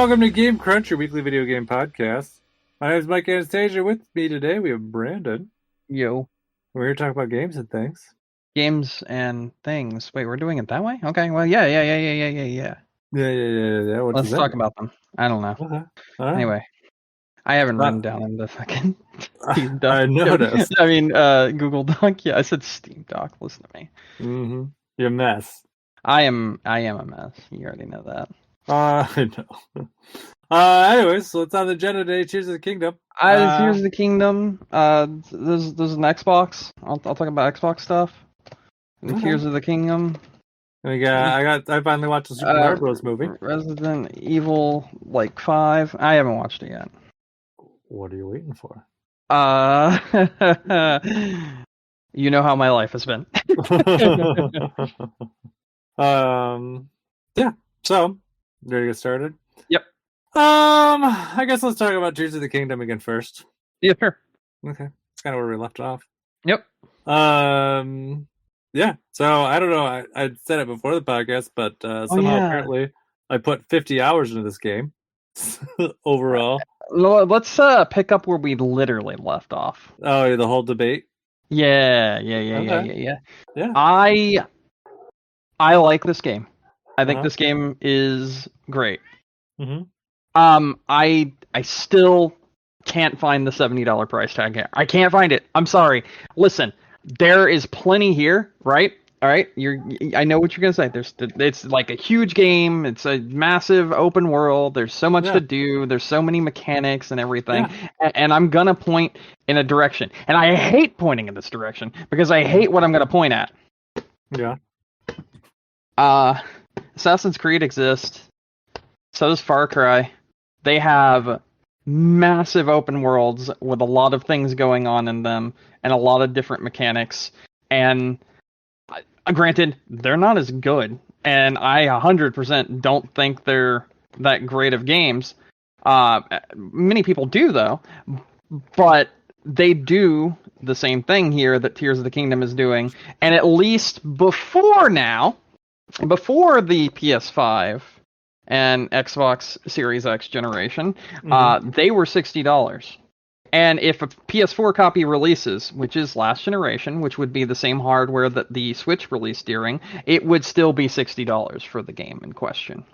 Welcome to Game Crunch, your weekly video game podcast. My name is Mike Anastasia. With me today, we have Brandon. Yo. We're here to talk about games and things. Games and things. Wait, we're doing it that way? Okay, well, yeah. Yeah. Let's talk about them. I don't know. Okay. All right. Anyway, I haven't written down in the fucking Steam Doc. I noticed. I mean, Google Doc. Yeah, I said Steam Doc. Listen to me. Mm-hmm. You're a mess. I am a mess. You already know that. I know. Anyways, so it's on the agenda today. Tears of the Kingdom. Tears of the Kingdom. There's an Xbox. I'll talk about Xbox stuff. And Tears of the Kingdom. I finally watched the Super Mario Bros. Movie. Resident Evil 5. I haven't watched it yet. What are you waiting for? You know how my life has been. Yeah. So, ready to get started? Yep. I guess let's talk about Tears of the Kingdom again first. Yeah, sure. Okay. It's kind of where we left off. Yep. Yeah. So I don't know. I said it before the podcast, but somehow apparently I put 50 hours into this game overall. Let's pick up where we literally left off. Oh, the whole debate. Yeah. I like this game. I think this game is great. Mm-hmm. I still can't find the $70 price tag here. I can't find it. I'm sorry. Listen, there is plenty here, right? All right, I know what you're gonna say. It's like a huge game. It's a massive open world. There's so much to do. There's so many mechanics and everything. Yeah. And I'm gonna point in a direction. And I hate pointing in this direction because I hate what I'm gonna point at. Yeah. Assassin's Creed exists. So does Far Cry. They have massive open worlds with a lot of things going on in them and a lot of different mechanics. And granted, they're not as good, and I 100% don't think they're that great of games. Many people do, though, but they do the same thing here that Tears of the Kingdom is doing, and at least before the PS5 and Xbox Series X generation, they were $60. And if a PS4 copy releases, which is last generation, which would be the same hardware that the Switch released during, it would still be $60 for the game in question.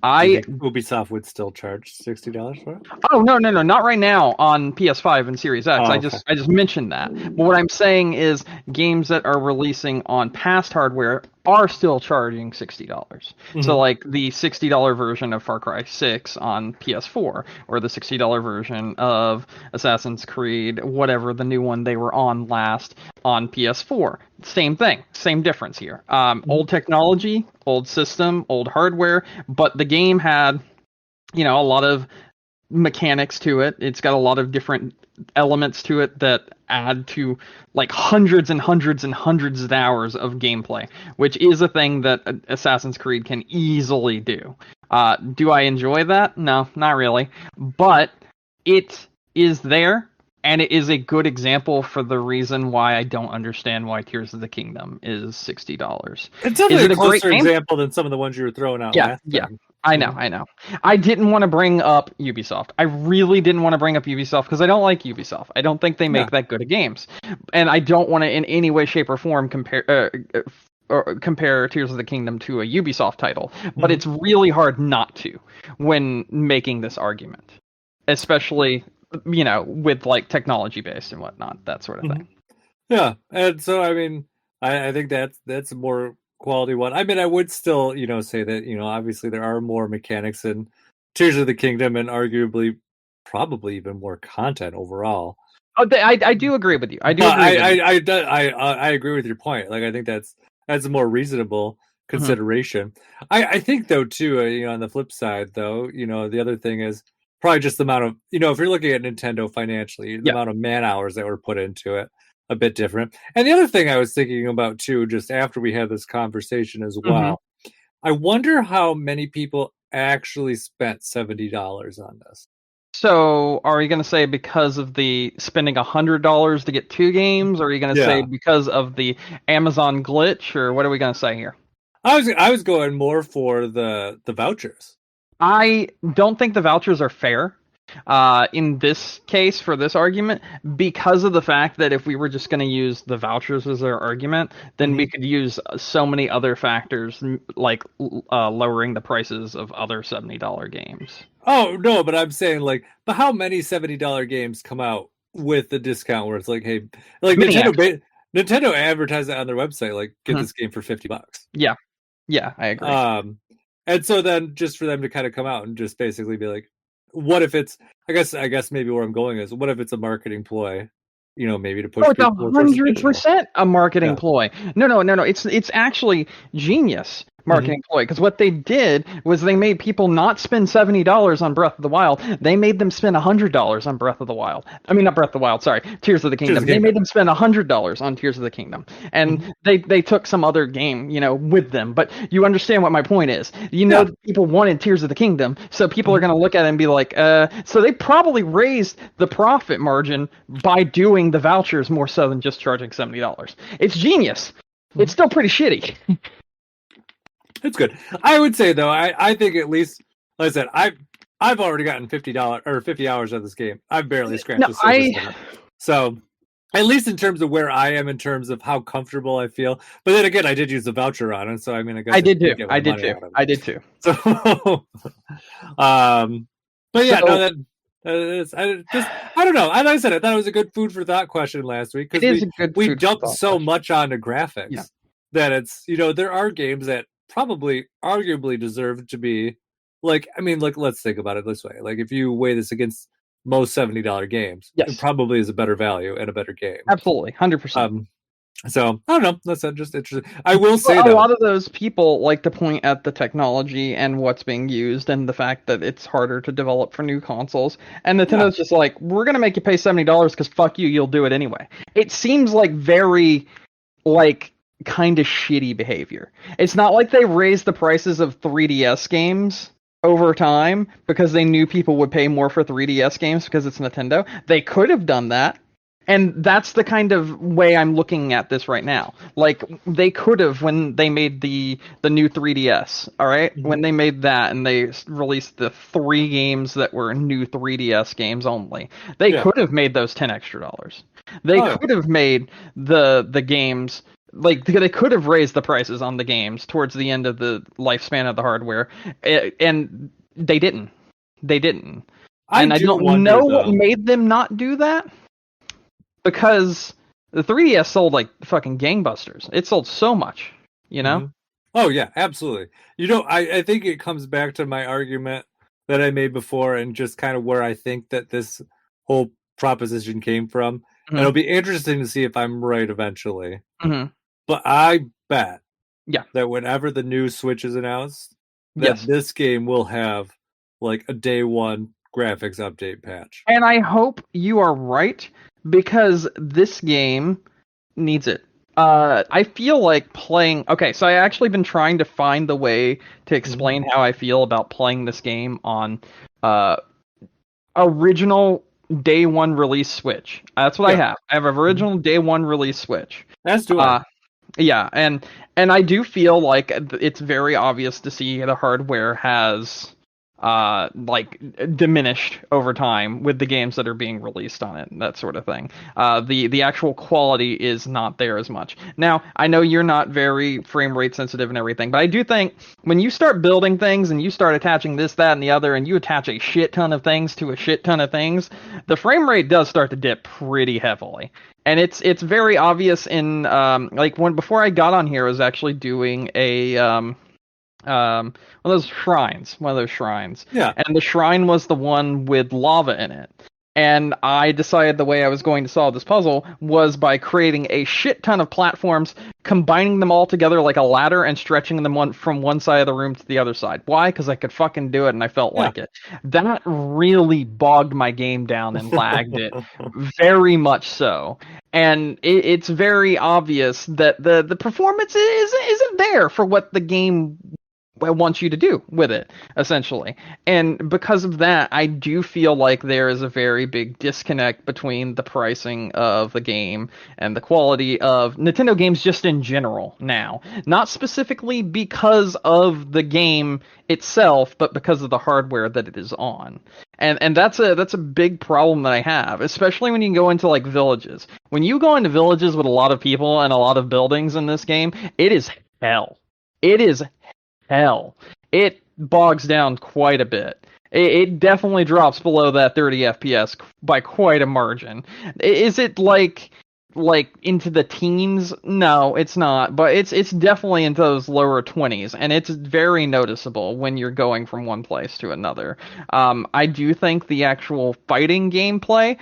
Ubisoft would still charge $60 for it? Oh, no, not right now on PS5 and Series X. I just mentioned that. But what I'm saying is games that are releasing on past hardware are still charging $60. Mm-hmm. So like the $60 version of Far Cry 6 on PS4, or the $60 version of Assassin's Creed, whatever the new one they were on last, on PS4. Same thing, same difference here. Old technology, old system, old hardware, but the game had, a lot of mechanics to it. It's got a lot of different elements to it that add to like hundreds and hundreds and hundreds of hours of gameplay, which is a thing that Assassin's Creed can easily do. Do I enjoy that? No, not really. But it is there, and it is a good example for the reason why I don't understand why Tears of the Kingdom is $60. It's definitely a closer example than some of the ones you were throwing out last time. I know. I didn't want to bring up Ubisoft. I really didn't want to bring up Ubisoft because I don't like Ubisoft. I don't think they make that good of games. And I don't want to in any way, shape, or form compare Tears of the Kingdom to a Ubisoft title. But it's really hard not to when making this argument. Especially, with like technology based and whatnot, that sort of thing. Yeah. And so, I mean, I think that's a more quality one. I mean, I would still, say that, obviously there are more mechanics in Tears of the Kingdom and arguably probably even more content overall. Oh, I do agree with you. I agree with your point. Like, I think that's a more reasonable consideration. I think though too, on the flip side though, the other thing is probably just the amount of, if you're looking at Nintendo financially, the amount of man hours that were put into it. A bit different. And the other thing I was thinking about too, just after we had this conversation as well, I wonder how many people actually spent $70 on this. So are you going to say because of the spending $100 to get 2 games, or are you going to say because of the Amazon glitch, or what are we going to say here? I was going more for the vouchers. I don't think the vouchers are fair in this case for this argument, because of the fact that if we were just going to use the vouchers as our argument, then we could use so many other factors like lowering the prices of other $70 games. Oh no, but I'm saying like, but how many $70 games come out with the discount where it's like, hey, like Nintendo advertised it on their website, like get this game for $50. Yeah, I agree. And so then just for them to kind of come out and just basically be like, what if it's? I guess maybe where I'm going is, what if it's a marketing ploy? You know, maybe to push It's people towards digital. 100% a marketing ploy. No. It's actually genius marketing ploy, because what they did was they made people not spend $70 on Breath of the Wild. They made them spend $100 on Breath of the Wild. I mean, not Breath of the Wild. Sorry, Tears of the Kingdom. They made them spend $100 on Tears of the Kingdom, and they took some other game, with them. But you understand what my point is. People wanted Tears of the Kingdom, so people are going to look at it and be like, so they probably raised the profit margin by doing the vouchers more so than just charging $70. It's genius. It's still pretty shitty. It's good. I would say though, I think at least, like I said, I've already gotten $50 or 50 hours of this game. I've barely scratched the surface of it. So at least in terms of where I am, in terms of how comfortable I feel. But then again, I did use the voucher on it, so I mean, I guess I did too. I did too. So, but yeah, no, I don't know. Like I said, I thought it was a good food for thought question last week, because we jumped so much onto graphics that it's, there are games that probably arguably deserve to be like, I mean, like, let's think about it this way. Like, if you weigh this against most $70 games, it probably is a better value and a better game. Absolutely, 100%. So I don't know. That's just interesting. I will say a lot of those people like to point at the technology and what's being used and the fact that it's harder to develop for new consoles. And Nintendo's just like, we're gonna make you pay $70 because fuck you, you'll do it anyway. It seems like very kind of shitty behavior. It's not like they raised the prices of 3DS games over time because they knew people would pay more for 3DS games because it's Nintendo. They could have done that. And that's the kind of way I'm looking at this right now. Like, they could have, when they made the new 3DS, all right? When they made that and they released the 3 games that were new 3DS games only, they could have made those $10 extra. They could have made the games, they could have raised the prices on the games towards the end of the lifespan of the hardware, and they didn't. And I don't know what made them not do that, because the 3DS sold like fucking gangbusters. It sold so much, Oh yeah, absolutely. I think it comes back to my argument that I made before, and just kind of where I think that this whole proposition came from. And it'll be interesting to see if I'm right eventually. But I bet that whenever the new Switch is announced, that this game will have like a day one graphics update patch. And I hope you are right, because this game needs it. I feel like playing... Okay, so I actually been trying to find the way to explain how I feel about playing this game on original day one release Switch. That's what I have. I have an original day one release Switch. That's doing yeah, and I do feel like it's very obvious to see the hardware has diminished over time with the games that are being released on it and that sort of thing. The actual quality is not there as much. Now, I know you're not very frame rate sensitive and everything, but I do think when you start building things and you start attaching this, that, and the other, and you attach a shit ton of things to a shit ton of things, the frame rate does start to dip pretty heavily. And it's very obvious in before I got on here, I was actually doing one of those shrines. Yeah. And the shrine was the one with lava in it. And I decided the way I was going to solve this puzzle was by creating a shit ton of platforms, combining them all together like a ladder, and stretching them from one side of the room to the other side. Why? Because I could fucking do it, and I felt like it. That really bogged my game down and lagged it very much so. And it's very obvious that the performance isn't there for what the game wants you to do with it, essentially. And because of that, I do feel like there is a very big disconnect between the pricing of the game and the quality of Nintendo games just in general now. Not specifically because of the game itself, but because of the hardware that it is on. And that's a big problem that I have, especially when you go into like villages. When you go into villages with a lot of people and a lot of buildings in this game, it is hell. It is hell. It bogs down quite a bit. It definitely drops below that 30 FPS by quite a margin. Is it like into the teens? No, it's not, but it's definitely into those lower 20s, and it's very noticeable when you're going from one place to another. I do think the actual fighting gameplay,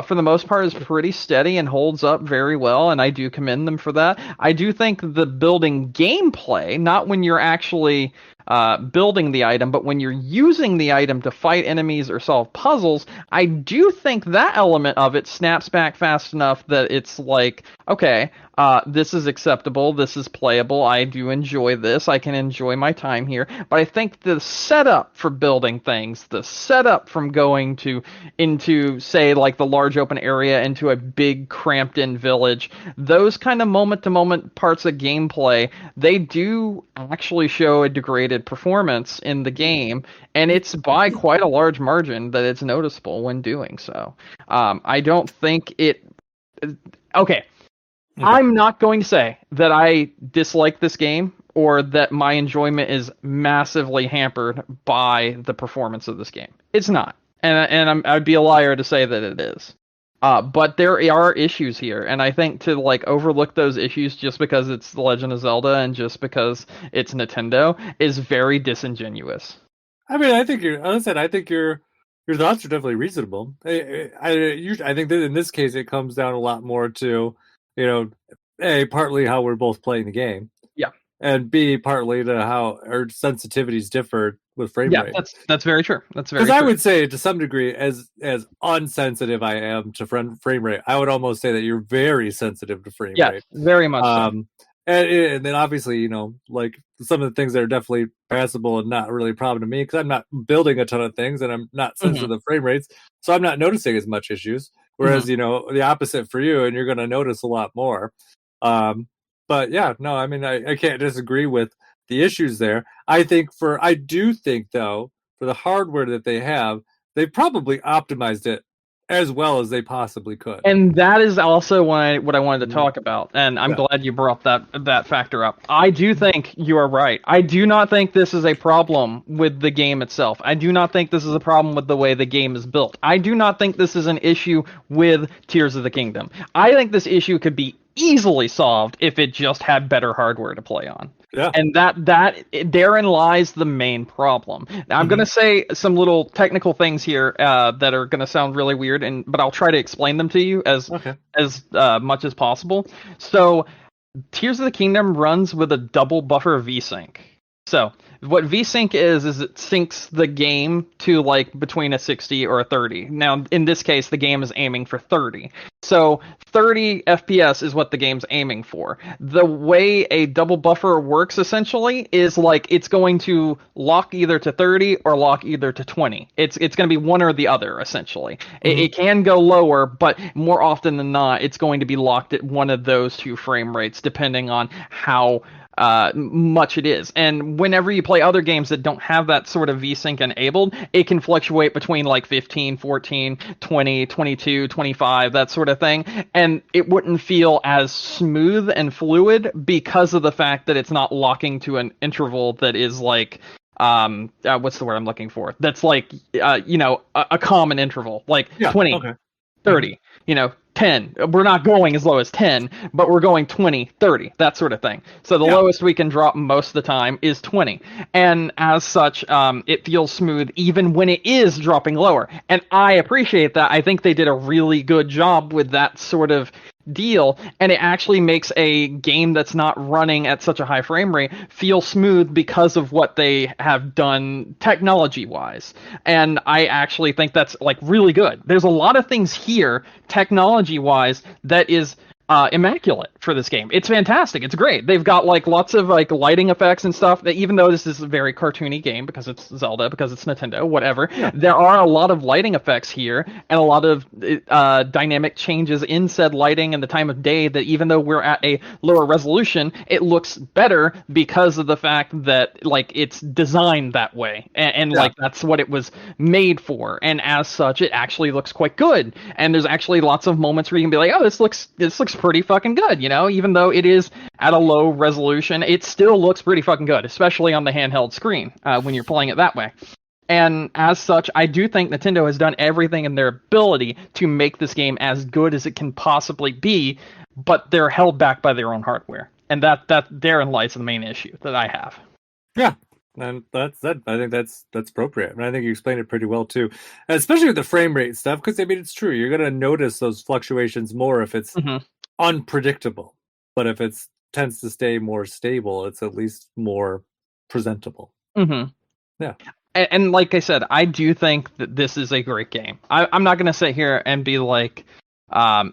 for the most part, is pretty steady and holds up very well, and I do commend them for that. I do think the building gameplay, not when you're actually building the item, but when you're using the item to fight enemies or solve puzzles, I do think that element of it snaps back fast enough that it's like, okay, this is acceptable, this is playable, I do enjoy this, I can enjoy my time here. But I think the setup for building things, the setup from going into, say, like the large open area into a big cramped in village, those kind of moment-to-moment parts of gameplay, they do actually show a degraded performance in the game, and it's by quite a large margin that it's noticeable when doing so. I don't think it... Okay. I'm not going to say that I dislike this game or that my enjoyment is massively hampered by the performance of this game. It's not. And I'd be a liar to say that it is. But there are issues here, and I think to like overlook those issues just because it's The Legend of Zelda and just because it's Nintendo is very disingenuous. I mean, I think your thoughts are definitely reasonable. I think that in this case it comes down a lot more to, partly how we're both playing the game. Yeah. And B, partly to how our sensitivities differ with frame rate. Yeah, that's very true. That's very true. Because I would say, to some degree, as unsensitive I am to frame rate, I would almost say that you're very sensitive to frame rate. Yeah, very much so. And then obviously, like some of the things that are definitely passable and not really a problem to me, because I'm not building a ton of things and I'm not sensitive to frame rates, so I'm not noticing as much issues. Whereas, the opposite for you, and you're going to notice a lot more. But yeah, no, I mean, I can't disagree with the issues there. I do think, though, for the hardware that they have, they probably optimized it as well as they possibly could. And that is also what I wanted to talk about, and I'm glad you brought that factor up. I do think you are right. I do not think this is a problem with the game itself. I do not think this is a problem with the way the game is built. I do not think this is an issue with Tears of the Kingdom. I think this issue could be easily solved if it just had better hardware to play on. Yeah. And that therein lies the main problem. Now, I'm going to say some little technical things here that are going to sound really weird, but I'll try to explain them to you as much as possible. So, Tears of the Kingdom runs with a double buffer VSync. So, what VSync is it syncs the game to like between a 60 or a 30. Now, in this case, the game is aiming for 30. So 30 FPS is what the game's aiming for. The way a double buffer works essentially is like it's going to lock either to 30 or lock either to 20. It's going to be one or the other essentially. It can go lower, but more often than not, it's going to be locked at one of those two frame rates depending on how much it is. And whenever you play other games that don't have that sort of VSync enabled, it can fluctuate between like 15, 14, 20, 22, 25, that sort of thing. And it wouldn't feel as smooth and fluid because of the fact that it's not locking to an interval that is like what's the word I'm looking for? That's like a common interval, like 20, 30, 10. We're not going as low as 10, but we're going 20, 30, that sort of thing. So the lowest we can drop most of the time is 20. And as such, it feels smooth even when it is dropping lower. And I appreciate that. I think they did a really good job with that sort of deal, and it actually makes a game that's not running at such a high frame rate feel smooth because of what they have done technology wise. And I actually think that's like really good. There's a lot of things here technology wise that is immaculate for this game. It's fantastic. It's great. They've got like lots of like lighting effects and stuff. That even though this is a very cartoony game because it's Zelda, because it's Nintendo, whatever, there are a lot of lighting effects here and a lot of dynamic changes in said lighting and the time of day. That even though we're at a lower resolution, it looks better because of the fact that like it's designed that way and like that's what it was made for. And as such, it actually looks quite good. And there's actually lots of moments where you can be like, oh, this looks pretty fucking good, you know, even though it is at a low resolution, it still looks pretty fucking good, especially on the handheld screen when you're playing it that way. And as such, I do think Nintendo has done everything in their ability to make this game as good as it can possibly be, but they're held back by their own hardware. And that therein lies the main issue that I have. Yeah. And that's that. I think that's appropriate. And I think you explained it pretty well too, and especially with the frame rate stuff. Because I mean, it's true. You're gonna notice those fluctuations more if it's unpredictable. But if it tends to stay more stable, it's at least more presentable. Yeah. And like I said, I do think that this is a great game. I'm not gonna sit here and be like,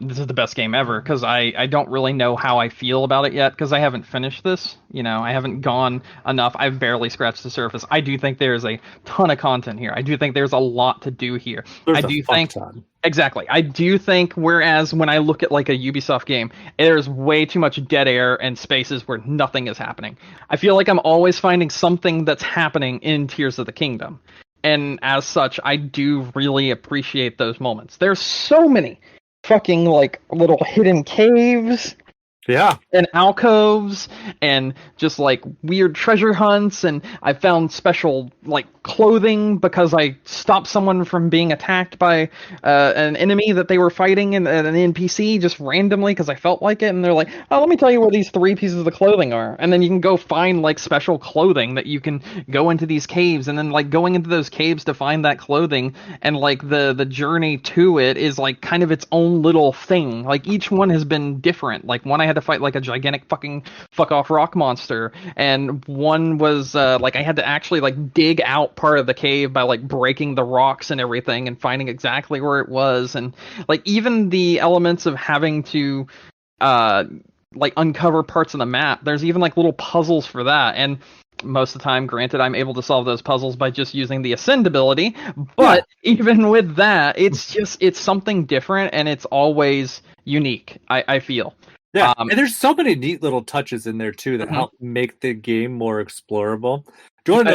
this is the best game ever, because I don't really know how I feel about it yet, because I haven't finished this. You know, I haven't gone enough. I've barely scratched the surface. I do think there's a ton of content here. I do think there's a lot to do here. I do think exactly. I do think, whereas when I look at like a Ubisoft game, there's way too much dead air and spaces where nothing is happening. I feel like I'm always finding something that's happening in Tears of the Kingdom. And as such, I do really appreciate those moments. There's so many fucking like little hidden caves and alcoves and just like weird treasure hunts, and I found special like clothing because I stopped someone from being attacked by an enemy that they were fighting and an NPC just randomly because I felt like it, and they're like, oh, let me tell you where these 3 pieces of the clothing are, and then you can go find like special clothing that you can go into these caves, and then like going into those caves to find that clothing, and like the journey to it is like kind of its own little thing. Like each one has been different. Like one I had to fight like a gigantic fucking fuck off rock monster, and one was like I had to actually like dig out part of the cave by like breaking the rocks and everything and finding exactly where it was. And like even the elements of having to like uncover parts of the map, there's even like little puzzles for that. And most of the time, granted, I'm able to solve those puzzles by just using the Ascend ability, but even with that, it's something different, and it's always unique, I feel. Yeah, and there's so many neat little touches in there too that help make the game more explorable. Do you want to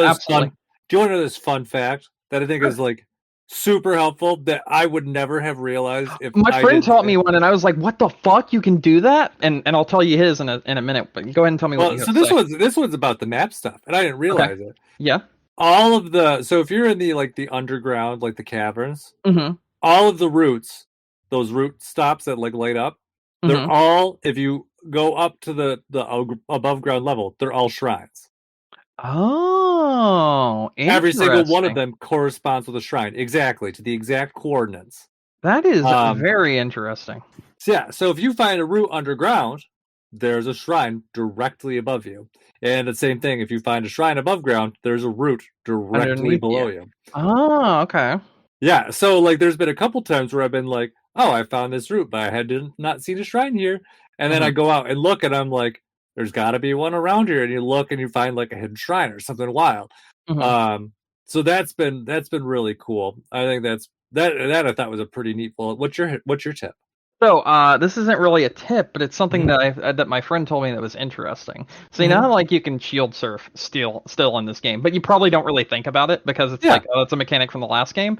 know this fun fact that I think is like super helpful that I would never have realized if my friend taught me one, and I was like, "What the fuck? You can do that?" And I'll tell you his in a minute. But go ahead and tell me what you have to say. This one's about the map stuff, and I didn't realize it. Yeah. All of so if you're in the underground, like the caverns, all of the routes, those route stops that like light up, they're all, if you go up to the above ground level, they're all shrines. Oh, every single one of them corresponds with a shrine, exactly to the exact coordinates. That is very interesting. So if you find a route underground, there's a shrine directly above you. And the same thing, if you find a shrine above ground, there's a route directly below you. Oh, okay. Yeah, so like there's been a couple times where I've been like, oh, I found this route, but I had not seen a shrine here. And then I go out and look, and I'm like, there's got to be one around here. And you look and you find like a hidden shrine or something wild. So that's been really cool. I think that I thought was a pretty neat bullet. What's your tip? So this isn't really a tip, but it's something that my friend told me that was interesting. So you know how like you can shield surf still in this game, but you probably don't really think about it because it's like, oh, it's a mechanic from the last game.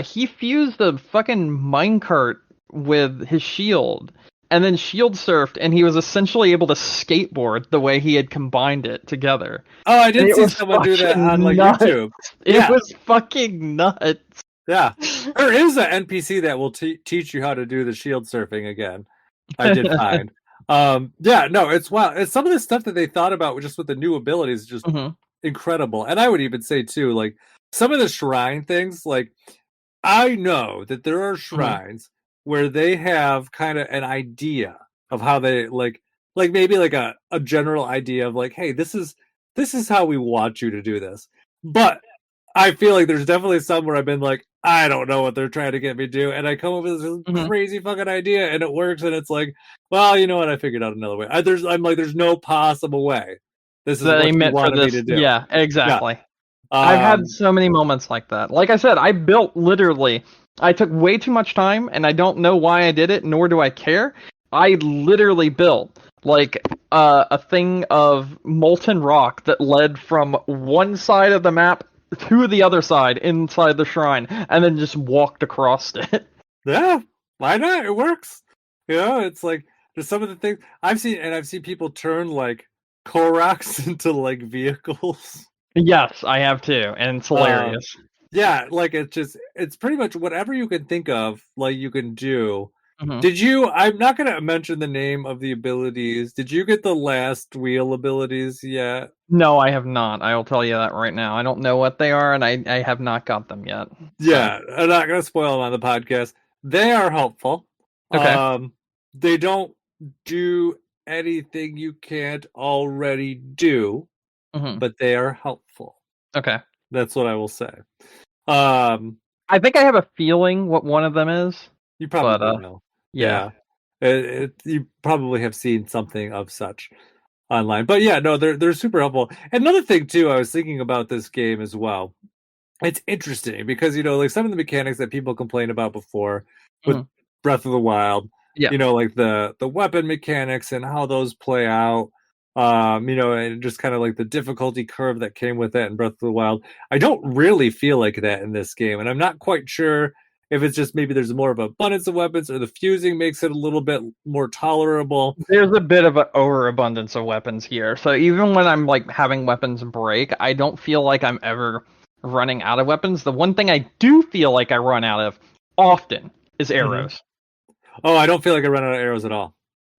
He fused a fucking minecart with his shield and then shield surfed, and he was essentially able to skateboard the way he had combined it together. Oh, I did see someone do that on like YouTube. It was fucking nuts. Yeah, there is an NPC that will teach you how to do the shield surfing again. I did find. It's wild. It's some of the stuff that they thought about just with the new abilities is just incredible. And I would even say too, like some of the shrine things, like I know that there are shrines where they have kind of an idea of how they like maybe like a general idea of like, hey, this is how we want you to do this. But I feel like there's definitely some where I've been like, I don't know what they're trying to get me to do, and I come up with this crazy fucking idea, and it works, and it's like, well, you know what? I figured out another way. I'm like, there's no possible way. This is That what they you meant for wanted me this. to do. Yeah, Yeah. exactly. I've had so many moments like that. Like I said, I built literally. I took way too much time, and I don't know why I did it, nor do I care. I literally built like a thing of molten rock that led from one side of the map to the other side inside the shrine, and then just walked across it. Yeah, why not? It works. You know, it's like there's some of the things I've seen, and I've seen people turn like Koroks into like vehicles. Yes, I have too, and it's hilarious. Yeah, like it's pretty much whatever you can think of, like you can do. Mm-hmm. Did you? I'm not going to mention the name of the abilities. Did you get the last wheel abilities yet? No, I have not. I will tell you that right now. I don't know what they are, and I have not got them yet. Yeah, I'm not going to spoil them on the podcast. They are helpful. Okay. They don't do anything you can't already do, but they are helpful. Okay. That's what I will say. I think I have a feeling what one of them is. You probably know. Yeah. You probably have seen something of such online. But yeah, no, they're super helpful. Another thing too, I was thinking about this game as well. It's interesting because like some of the mechanics that people complained about before with Breath of the Wild, yeah, like the weapon mechanics and how those play out, and just kind of like the difficulty curve that came with that in Breath of the Wild. I don't really feel like that in this game, and I'm not quite sure if it's just maybe there's more of an abundance of weapons or the fusing makes it a little bit more tolerable. There's a bit of an overabundance of weapons here. So even when I'm like having weapons break, I don't feel like I'm ever running out of weapons. The one thing I do feel like I run out of often is arrows. Oh, I don't feel like I run out of arrows at all.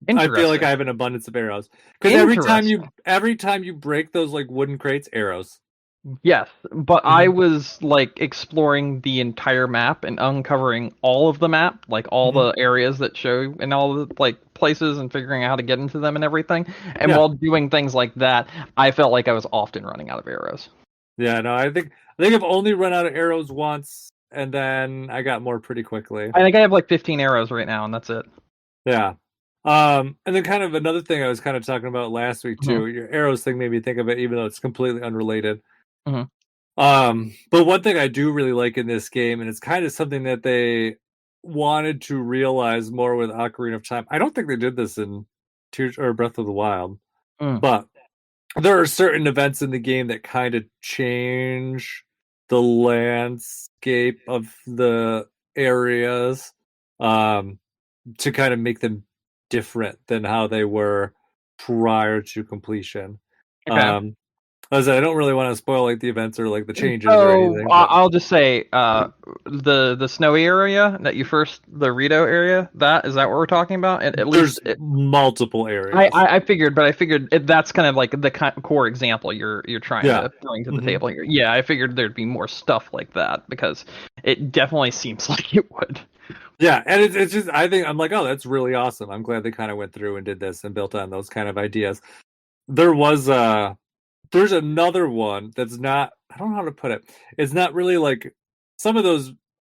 I feel like I have an abundance of arrows. Because every time you break those like wooden crates, arrows. Yes, but I was like exploring the entire map and uncovering all of the map, like all the areas that show and all the like places and figuring out how to get into them and everything. And while doing things like that, I felt like I was often running out of arrows. Yeah, no, I think I've only run out of arrows once, and then I got more pretty quickly. I think I have like 15 arrows right now, and that's it. Yeah. And then kind of another thing I was kind of talking about last week too. Your arrows thing made me think of it, even though it's completely unrelated. But one thing I do really like in this game, and it's kind of something that they wanted to realize more with Ocarina of Time. I don't think they did this in Tears or Breath of the Wild, but there are certain events in the game that kind of change the landscape of the areas to kind of make them different than how they were prior to completion. Okay. I don't really want to spoil like the events or like the changes or anything. I'll just say the snowy area that the Rito area, that is that what we're talking about? At least multiple areas. I figured that's kind of like the core example you're trying to bring to the table here. Yeah, I figured there'd be more stuff like that because it definitely seems like it would. Yeah, and it's just I think I'm like, oh, that's really awesome. I'm glad they kind of went through and did this and built on those kind of ideas. There's another one that's not, I don't know how to put it. It's not really like some of those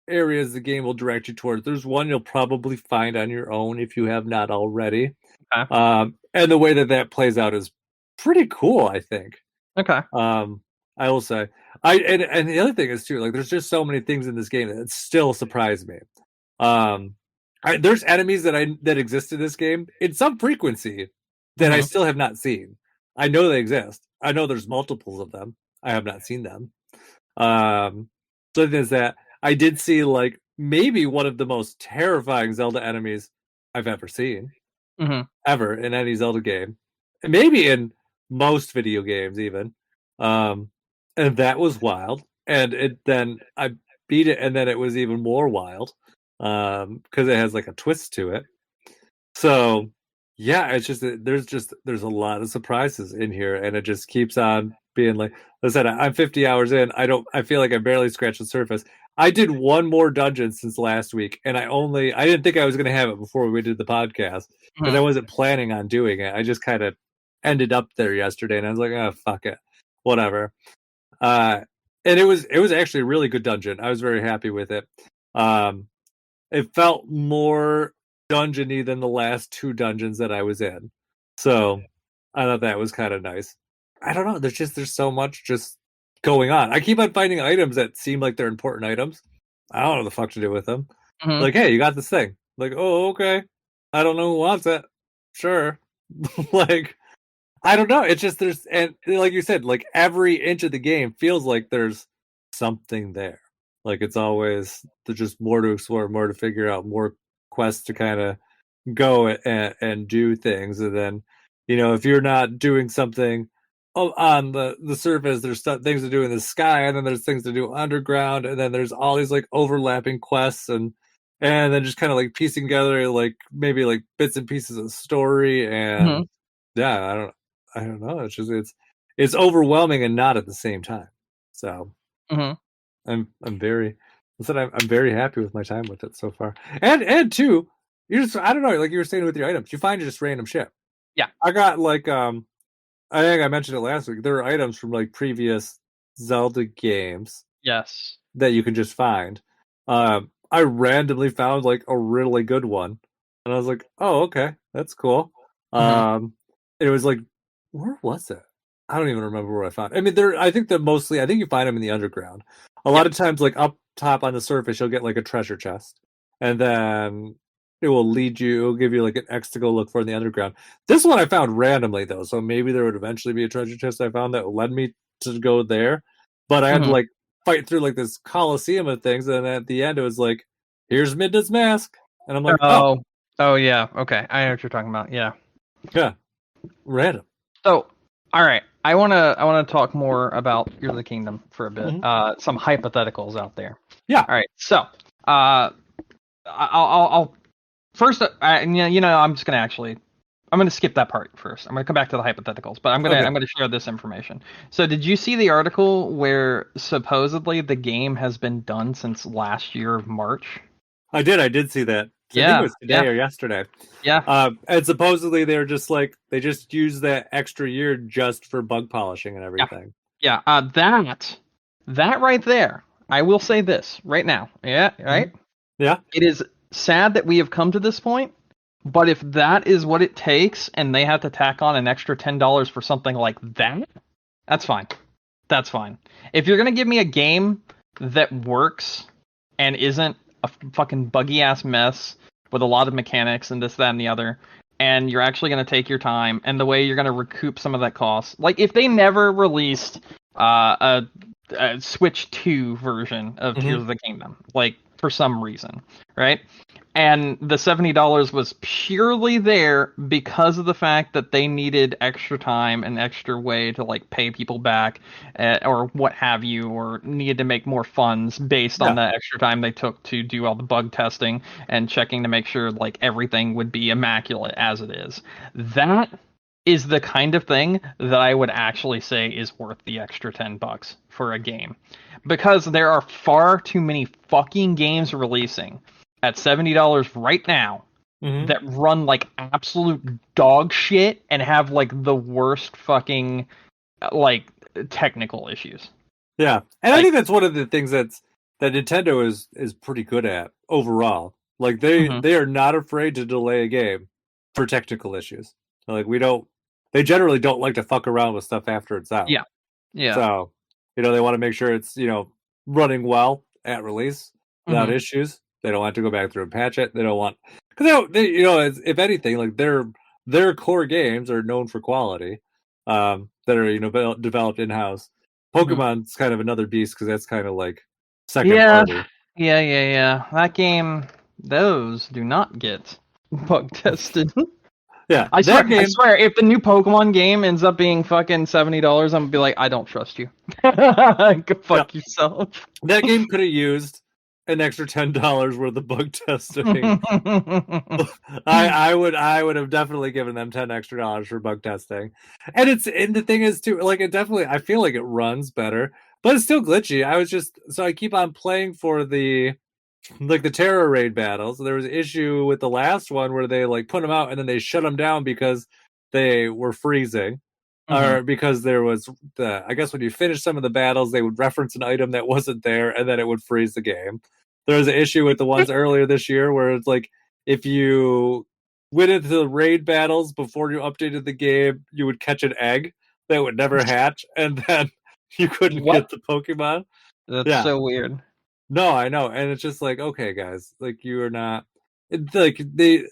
areas the game will direct you towards. There's one you'll probably find on your own if you have not already. Okay. And the way that plays out is pretty cool, I think. Okay. I will say. And the other thing is too, like there's just so many things in this game that still surprise me. There's enemies that exist in this game in some frequency that I still have not seen. I know they exist. I know there's multiples of them. I have not seen them. So there's that. I did see like maybe one of the most terrifying Zelda enemies I've ever seen, ever in any Zelda game, and maybe in most video games even. And that was wild. And then I beat it, and then it was even more wild because it has like a twist to it. So yeah, it's just there's a lot of surprises in here, and it just keeps on being like I said. I'm 50 hours in. I feel like I barely scratched the surface. I did one more dungeon since last week, and I didn't think I was going to have it before we did the podcast because I wasn't planning on doing it. I just kind of ended up there yesterday, and I was like, oh fuck it, whatever. and it was actually a really good dungeon. I was very happy with it. Um, it felt more dungeony than the last 2 dungeons that I was in, so I thought that was kind of nice. I don't know. There's so much just going on. I keep on finding items that seem like they're important items. I don't know what the fuck to do with them. Mm-hmm. Like, hey, you got this thing. Like, oh, okay. I don't know who wants it. Sure. Like, I don't know. It's just and like you said, like every inch of the game feels like there's something there. Like it's always there's just more to explore, more to figure out, more quests to kind of go and do things. And then, if you're not doing something on the surface, there's things to do in the sky, and then there's things to do underground, and then there's all these like overlapping quests, and then just kind of like piecing together like maybe like bits and pieces of story. And Mm-hmm. yeah, I don't know. It's just it's overwhelming and not at the same time. So Mm-hmm. I'm very listen, I'm very happy with my time with it so far. And two, you just I don't know, like you were saying with your items, you find just random shit. Yeah. I got like I think I mentioned it last week. There are items from like previous Zelda games Yes. that you can just find. I randomly found like a really good one, and I was like, "Oh, okay, that's cool." Mm-hmm. It was like, where was it? I don't even remember where I found it. I mean, I think that mostly, I think you find them in the underground. A Yeah. lot of times, like up top on the surface, you'll get like a treasure chest, and then it'll give you like an X to go look for in the underground. This one I found randomly though, so maybe there would eventually be a treasure chest I found that led me to go there, but I had to Mm-hmm. like fight through like this coliseum of things, and at the end it was like, here's Midna's mask, and I'm like, oh Oh yeah. Okay, I know what you're talking about. Yeah. yeah, random. So, all right, I wanna talk more about Tears of the Kingdom for a bit. Mhm. Some hypotheticals out there. Yeah. All right, so I'll first. I'm just gonna I'm gonna skip that part first. I'm gonna come back to the hypotheticals, but Okay. I'm gonna share this information. So, did you see the article where supposedly the game has been done since last year of March? I did see that. I think it Yeah, was today yeah, or yesterday. yeah, And supposedly they're just like they just use that extra year just for bug polishing and yeah, everything. yeah. That right there. I will say this right now. Yeah, right. Mhm. Yeah. It is sad that we have come to this point, but if that is what it takes and they have to tack on an extra $10 for something like that, that's fine. That's fine. If you're going to give me a game that works and isn't a fucking buggy ass mess with a lot of mechanics and this, that, and the other, and you're actually going to take your time and the way you're going to recoup some of that cost, like if they never released a Switch 2 version of Tears Mhm. of the Kingdom, like for some reason, right? And the $70 was purely there because of the fact that they needed extra time and extra way to like pay people back, or what have you, or needed to make more funds based on Yeah. the extra time they took to do all the bug testing and checking to make sure like everything would be immaculate as it is. That is the kind of thing that I would actually say is worth the extra $10 for a game. Because there are far too many fucking games releasing at $70 right now Mhm. that run like absolute dog shit and have like the worst fucking like technical issues. Yeah. And I Like, think that's one of the things that Nintendo is pretty good at overall. Like mhm. they are not afraid to delay a game for technical issues. Like they generally don't like to fuck around with stuff after it's out. Yeah, yeah, So, they want to make sure it's, running well at release without hmm issues. They don't want to go back through and patch it. They don't want because they don't. If anything, like their core games are known for quality, that are developed in house. hmm Pokemon's kind of another beast because that's kind of like second yeah, party. yeah. That game, those do not get bug tested. Yeah, I that swear, I game. swear, if the new Pokemon game ends up being fucking $70, I'm gonna be like, I don't trust you. Go Yeah, fuck yourself. that game could have used an extra $10 worth of bug testing. I would have definitely given them $10 extra for bug testing. And the thing is too, like it definitely I feel like it runs better, but it's still glitchy. I keep on playing for the like the terror raid battles. There was an issue with the last one where they like put them out and then they shut them down because they were freezing. Mm-hmm. or because there was I guess when you finish some of the battles, they would reference an item that wasn't there, and then it would freeze the game. There was an issue with the ones earlier this year where it's like if you went into the raid battles before you updated the game, you would catch an egg that would never hatch, and then you couldn't What? get the Pokemon. That's Yeah, so weird. no, I know, and it's just like, okay, guys, like you are not like they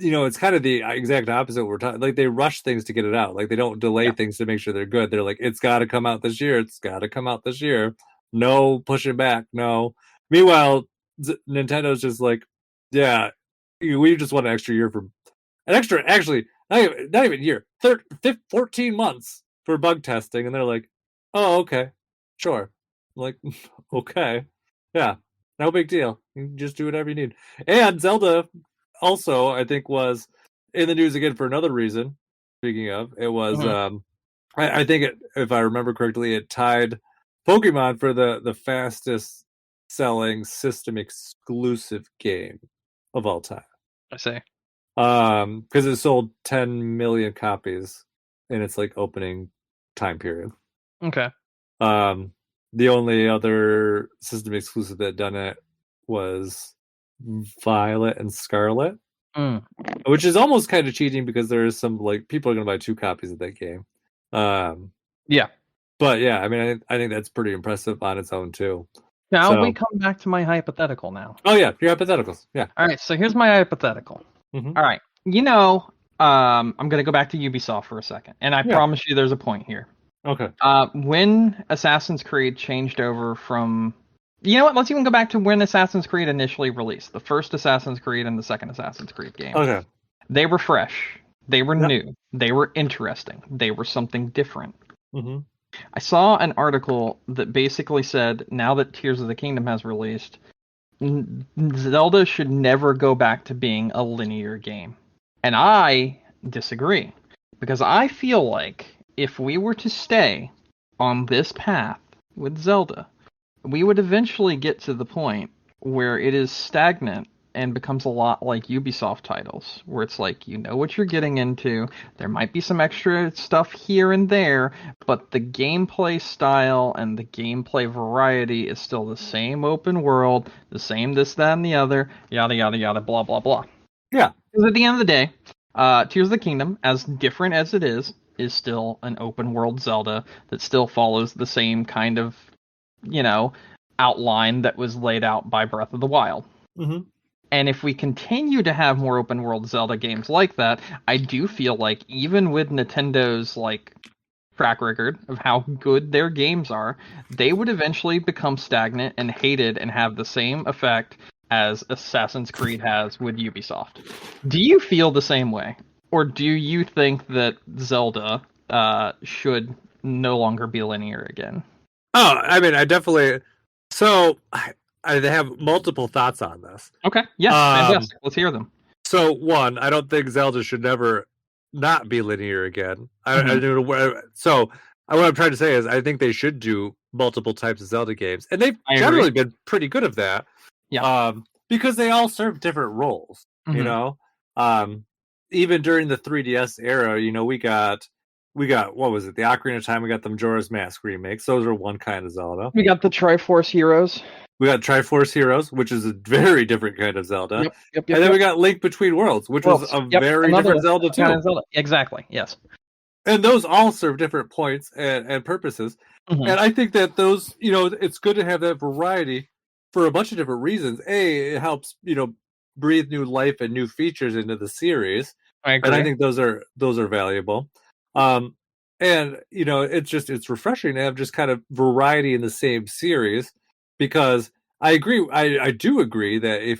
it's kind of the exact opposite we're talking. Like they rush things to get it out. Like they don't delay Yeah. things to make sure they're good. They're like, it's got to come out this year. It's got to come out this year. No pushing back. No. Meanwhile, Nintendo's just like, yeah, we just want an extra year for an extra. Actually, not even a year. 14 months for bug testing, and they're like, oh, okay, sure. I'm like, okay, yeah, no big deal. You can just do whatever you need. And Zelda also, I think, was in the news again for another reason. Speaking of, it was Mm-hmm. I think if I remember correctly, it tied Pokemon for the fastest selling system exclusive game of all time. I say. Because it sold 10 million copies in its like opening time period. Okay. The only other system exclusive that done it was Violet and Scarlet. Mm. Which is almost kind of cheating because there is some like people are going to buy 2 copies of that game. Yeah. But yeah, I mean, I think that's pretty impressive on its own too. Now So, we come back to my hypothetical now. oh yeah, your hypotheticals. Yeah. All right. So here's my hypothetical. Mm-hmm. All right. I'm gonna go back to Ubisoft for a second, and I promise you, there's a point here. Okay. When Assassin's Creed changed over from, you know what? Let's even go back to when Assassin's Creed initially released. The first Assassin's Creed and the second Assassin's Creed game. Okay. They were fresh. They were new. They were interesting. They were something different. Mm-hmm. I saw an article that basically said, now that Tears of the Kingdom has released, Zelda should never go back to being a linear game. And I disagree. Because I feel like if we were to stay on this path with Zelda, we would eventually get to the point where it is stagnant and becomes a lot like Ubisoft titles, where it's like, you know what you're getting into, there might be some extra stuff here and there, but the gameplay style and the gameplay variety is still the same open world, the same this, that, and the other, yada, yada, yada, blah, blah, blah. Yeah. Because at the end of the day, Tears of the Kingdom, as different as it is still an open world Zelda that still follows the same kind of, outline that was laid out by Breath of the Wild. Mm-hmm. And if we continue to have more open world Zelda games like that, I do feel like even with Nintendo's track record of how good their games are, they would eventually become stagnant and hated and have the same effect as Assassin's Creed has with Ubisoft. Do you feel the same way? Or do you think that Zelda should no longer be linear again? Oh, I mean, I definitely. So I have multiple thoughts on this. Okay, yes, fantastic. Let's hear them. So one, I don't think Zelda should never not be linear again. So what I'm trying to say is I think they should do multiple types of Zelda games, and they've generally been pretty good at that. Yeah. Because they all serve different roles. Mm-hmm. Even during the 3DS era, we got what was it? The Ocarina of Time. We got the Majora's Mask remakes. Those are one kind of Zelda. We got the Triforce Heroes. We got Triforce Heroes, which is a very different kind of Zelda. Yep, and then we got Link Between Worlds, which was a very different Zelda too. Kind of Zelda. Exactly, yes. And those all serve different points and purposes. Mm-hmm. And I think that those, it's good to have that variety for a bunch of different reasons. It helps, breathe new life and new features into the series. I agree. And I think those are valuable. And it's refreshing to have just kind of variety in the same series, because I agree. I do agree that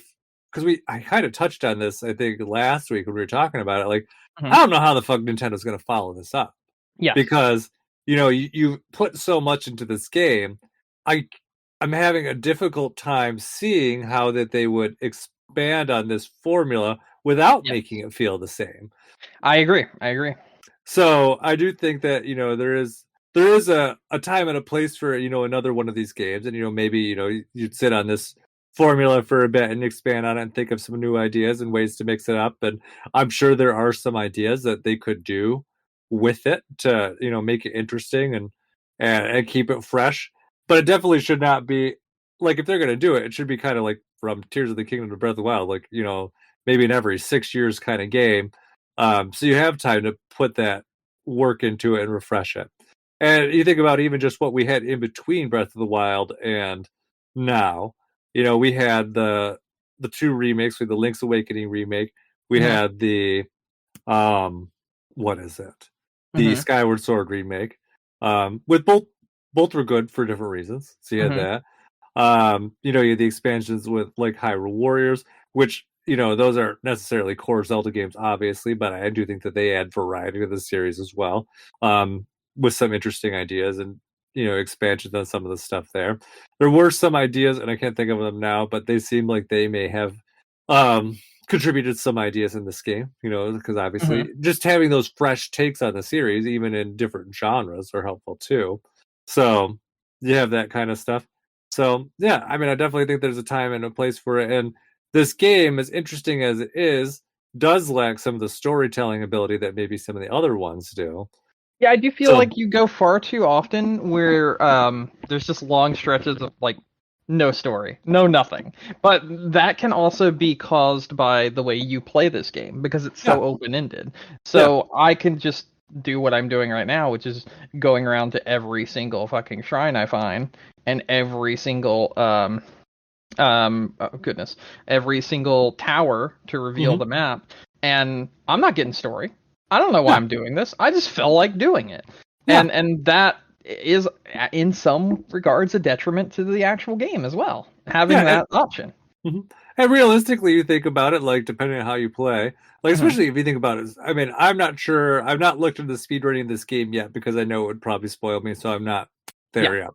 because I kind of touched on this, I think last week when we were talking about it, I don't know how the fuck Nintendo's going to follow this up. Yeah. Because, you put so much into this game. I'm having a difficult time seeing how that they would expand on this formula without making it feel the same. I agree. So I do think that, there is a time and a place for, another one of these games. And, maybe, you'd sit on this formula for a bit and expand on it and think of some new ideas and ways to mix it up. And I'm sure there are some ideas that they could do with it to make it interesting and keep it fresh. But it definitely should not be like, if they're gonna do it, it should be kind of like from Tears of the Kingdom to Breath of the Wild, like maybe in every 6 years kind of game, so you have time to put that work into it and refresh it. And you think about even just what we had in between Breath of the Wild and now. We had the two remakes. We had the Link's Awakening remake. We Mhm. had the what is it? The Mhm. Skyward Sword remake. With both were good for different reasons. So you had Mhm. that. You had the expansions with like Hyrule Warriors, which those aren't necessarily core Zelda games, obviously, but I do think that they add variety to the series as well, with some interesting ideas and expansions on some of the stuff there. There were some ideas, and I can't think of them now, but they seem like they may have um, contributed some ideas in this game. Because Mhm. obviously, just having those fresh takes on the series, even in different genres, are helpful too. So you have that kind of stuff. So yeah, I mean, I definitely think there's a time and a place for it. And this game, as interesting as it is, does lack some of the storytelling ability that maybe some of the other ones do. Yeah, I do feel So like you go far too often where there's just long stretches of like no story, no nothing. But that can also be caused by the way you play this game because it's yeah, so open-ended. yeah, So I can just do what I'm doing right now, which is going around to every single fucking shrine I find and every single oh goodness, every single tower to reveal hmm the map, and I'm not getting story. I don't know why yeah, I'm doing this. I just felt like doing it, yeah. and that is in some regards a detriment to the actual game as well. Having Yeah, that option. Mhm. And realistically, you think about it, like depending on how you play, like Hmm. especially if you think about it. I mean, I'm not sure. I've not looked into the speedrunning of this game yet because I know it would probably spoil me, so I'm not Yeah. there yet.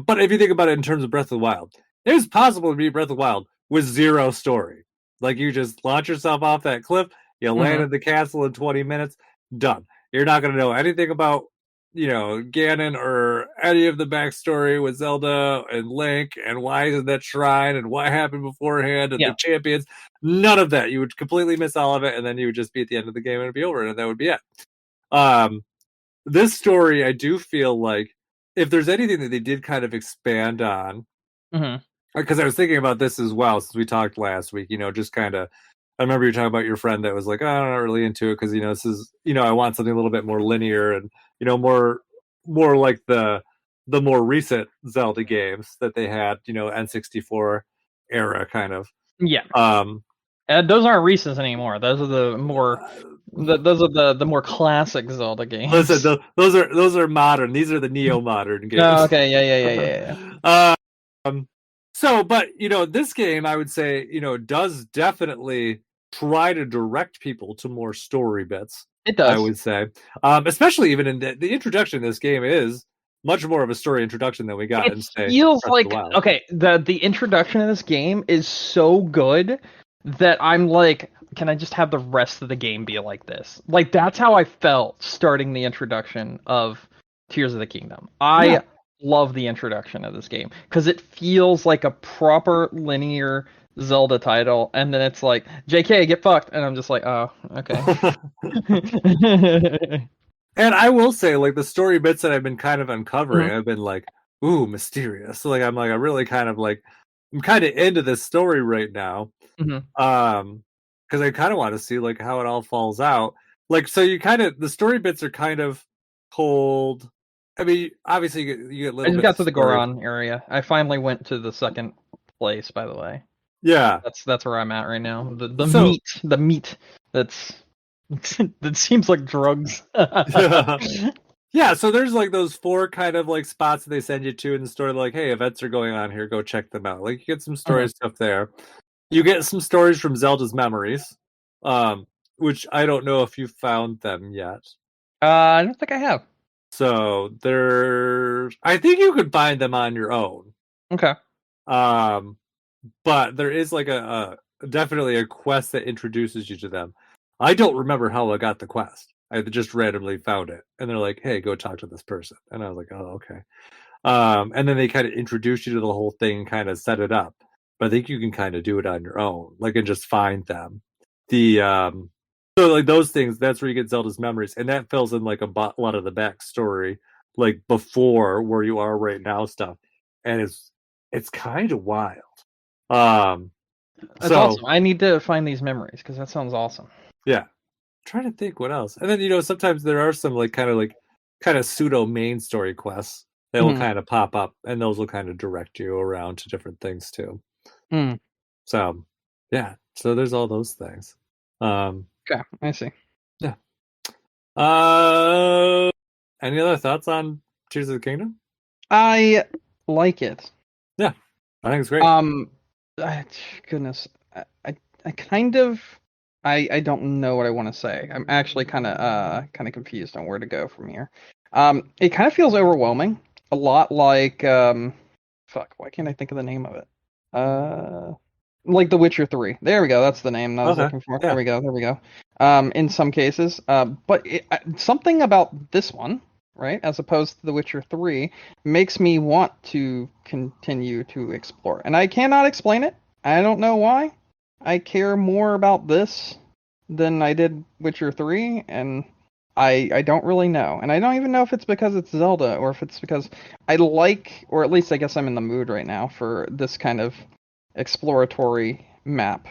But if you think about it in terms of Breath of the Wild, it is possible to beat Breath of the Wild with zero story. Like you just launch yourself off that cliff, you land Hmm. in the castle in 20 minutes, done. You're not going to know anything about Ganon or any of the backstory with Zelda and Link and why is that shrine and what happened beforehand and the Yeah. champions. None of that. You would completely miss all of it, and then you would just be at the end of the game and it'd be over, and that would be it. Um, this story, I do feel like if there's anything that they did kind of expand on, Hmm. because I was thinking about this as well since we talked last week, just kind of. I remember you talking about your friend that was like, oh, I'm not really into it because this is I want something a little bit more linear and more like the more recent Zelda games that they had, N64 era kind of. Yeah. Um, Those aren't recent anymore. Those are the more uh, those are the more classic Zelda listen, games. those are modern. These are the neo modern Oh, games. okay. Yeah. Yeah. Yeah. Yeah. Yeah. um, so, but this game, I would say, does definitely try to direct people to more story bits. It I does. would say, especially even in the introduction. This game is much more of a story introduction than we got It in say feels Breath of the like Wild. okay, the introduction of this game is so good that I'm like, can I just have the rest of the game be like this? Like that's how I felt starting the introduction of Tears of the Kingdom. Yeah, I love the introduction of this game because it feels like a proper linear Zelda title, and then it's like, JK, get fucked, and I'm just like, oh, okay. and I will say, like the story bits that I've been kind of uncovering, Mhm. I've been like, ooh, mysterious. So, like I'm like, I really kind of like, I'm kind of into this story right now. Mhm. Because I kind of want to see like how it all falls out. Like, so you kind of the story bits are kind of cold. I mean, obviously you get I little just bits got of to the story. Goron area. I finally went to the second place, by the way. Yeah. That's where I'm at right now. The So meat that's that seems like drugs. yeah. Yeah, so there's like those four kind of like spots that they send you to in the story, like, hey, events are going on here, go check them out. Like you get some story Mhm. stuff there. You get some stories from Zelda's memories, which I don't know if you found them yet. I don't think I have. So there's, I think you could find them on your own. Okay. Um, but there is like a definitely a quest that introduces you to them. I don't remember how I got the quest. I just randomly found it, and they're like, "Hey, go talk to this person," and I was like, "Oh, okay." And then they kind of introduce you to the whole thing, kind of set it up. But I think you can kind of do it on your own, like and just find them. The So like those things, that's where you get Zelda's memories, and that fills in like a lot of the backstory, like before where you are right now stuff, and it's kind of wild. Um, That's so awesome. I need to find these memories because that sounds awesome. yeah, I'm trying to think what else, and then sometimes there are some kind of pseudo main story quests that will Mm-hmm. kind of pop up, and those will kind of direct you around to different things too. Mm. So yeah, so there's all those things. Okay, I see. Yeah. Any other thoughts on Tears of the Kingdom? I like it. Yeah, I think it's great. I, goodness, I kind of, I don't know what I want to say. I'm actually kind of confused on where to go from here. It kind of feels overwhelming. A lot like, fuck, why can't I think of the name of it? Like The Witcher 3. There we go. That's the name I was Okay. looking for. Yeah. There we go. There we go. In some cases, but something about this one, right, as opposed to The Witcher 3, makes me want to continue to explore. And I cannot explain it. I don't know why. I care more about this than I did Witcher 3, and I don't really know. And I don't even know if it's because it's Zelda or if it's because I like, or at least I guess I'm in the mood right now for this kind of exploratory map.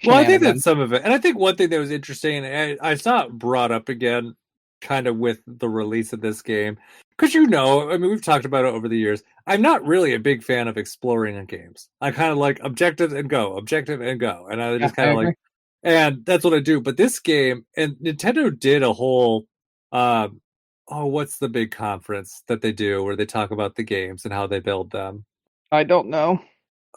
Well, I think that's some of it. And I think one thing that was interesting, and I saw it brought up again kind of with the release of this game. Because I mean, we've talked about it over the years. I'm not really a big fan of exploring in games. I kind of like objective and go, objective and go. And I just kind of like, and that's what I do. But this game, and Nintendo did a whole, what's the big conference that they do where they talk about the games and how they build them? I don't know.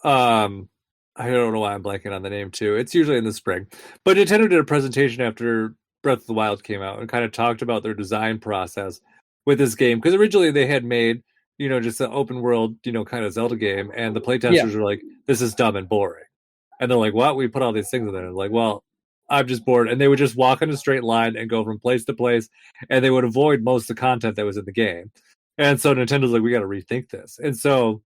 I don't know why I'm blanking on the name too. It's usually in the spring. But Nintendo did a presentation after Breath of the Wild came out and kind of talked about their design process with this game. Because originally they had made, just an open world, kind of Zelda game. And the playtesters were like, this is dumb and boring. And they're like, what? We put all these things in there. And like, well, I'm just bored. And they would just walk in a straight line and go from place to place. And they would avoid most of the content that was in the game. And so Nintendo's like, we got to rethink this. And so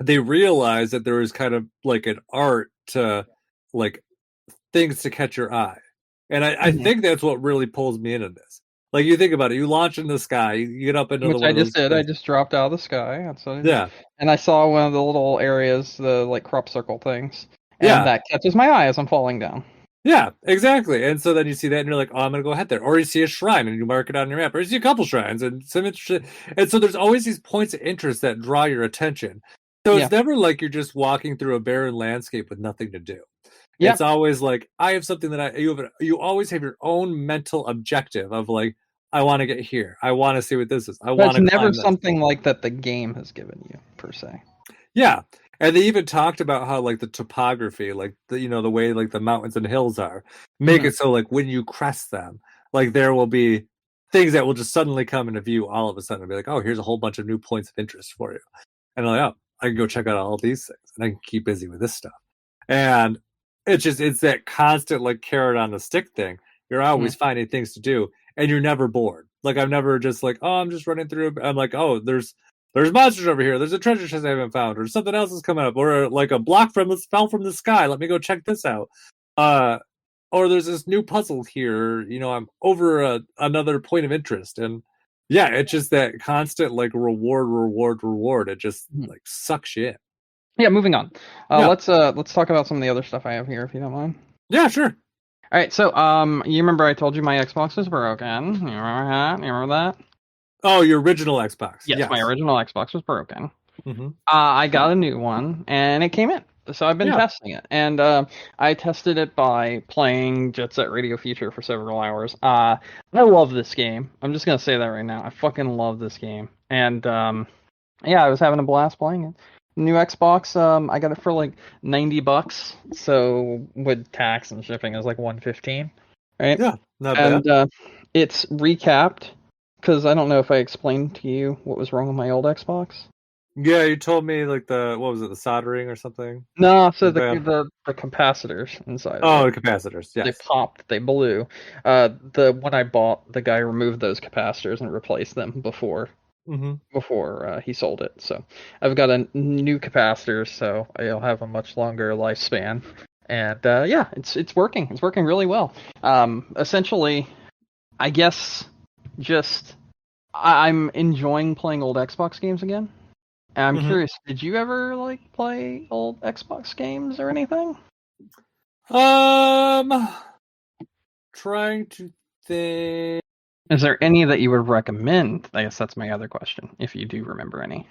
they realized that there was kind of like an art to like things to catch your eye. And I think that's what really pulls me into this. Like you think about it, you launch in the sky, you get up into Which the I just did. I just dropped out of the sky. That's what I did. Yeah. And I saw one of the little areas, the like crop circle things. And that catches my eye as I'm falling down. Yeah, exactly. And so then you see that and you're like, oh, I'm going to go ahead there. Or you see a shrine and you mark it on your map. Or you see a couple shrines and some interesting. And so there's always these points of interest that draw your attention. So it's never like you're just walking through a barren landscape with nothing to do. Yep. It's always like, I have something that you always have your own mental objective of like, I want to get here. I want to see what this is. I want to. That's never something like that the game has given you per se. Yeah. And they even talked about how like the topography, like the way like the mountains and hills are, make it so like when you crest them, like there will be things that will just suddenly come into view all of a sudden and be like, oh, here's a whole bunch of new points of interest for you. And I'm like, oh, I can go check out all these things and I can keep busy with this stuff. And it's that constant like carrot on the stick thing. You're always finding things to do and you're never bored. Like I'm never just like, oh, I'm just running through. I'm like, oh, there's monsters over here. There's a treasure chest I haven't found, or something else is coming up, or like a block fell from the sky. Let me go check this out. Or there's this new puzzle here. I'm over another point of interest, and yeah, it's just that constant like reward. It just like sucks you in. Yeah, moving on. Let's talk about some of the other stuff I have here, if you don't mind. Yeah, sure. All right, so you remember I told you my Xbox was broken? You remember that? Oh, your original Xbox. Yes, my original Xbox was broken. Mm-hmm. I got a new one, and it came in. So I've been testing it. And I tested it by playing Jet Set Radio Future for several hours. I love this game. I'm just going to say that right now. I fucking love this game. And I was having a blast playing it. New Xbox, I got it for like $90. So with tax and shipping, it was like $115. Right? Yeah, not bad. And it's recapped. Because I don't know if I explained to you what was wrong with my old Xbox. Yeah, you told me like what was it, the soldering or something? No, so the capacitors inside. Oh, the capacitors. Yes. They popped. They blew. The one I bought, the guy removed those capacitors and replaced them before he sold it. So I've got a new capacitor, so I'll have a much longer lifespan. And yeah, it's working. It's working really well. Essentially, I guess just I'm enjoying playing old Xbox games again. And I'm curious, did you ever like play old Xbox games or anything? Trying to think. Is there any that you would recommend? I guess that's my other question, if you do remember any.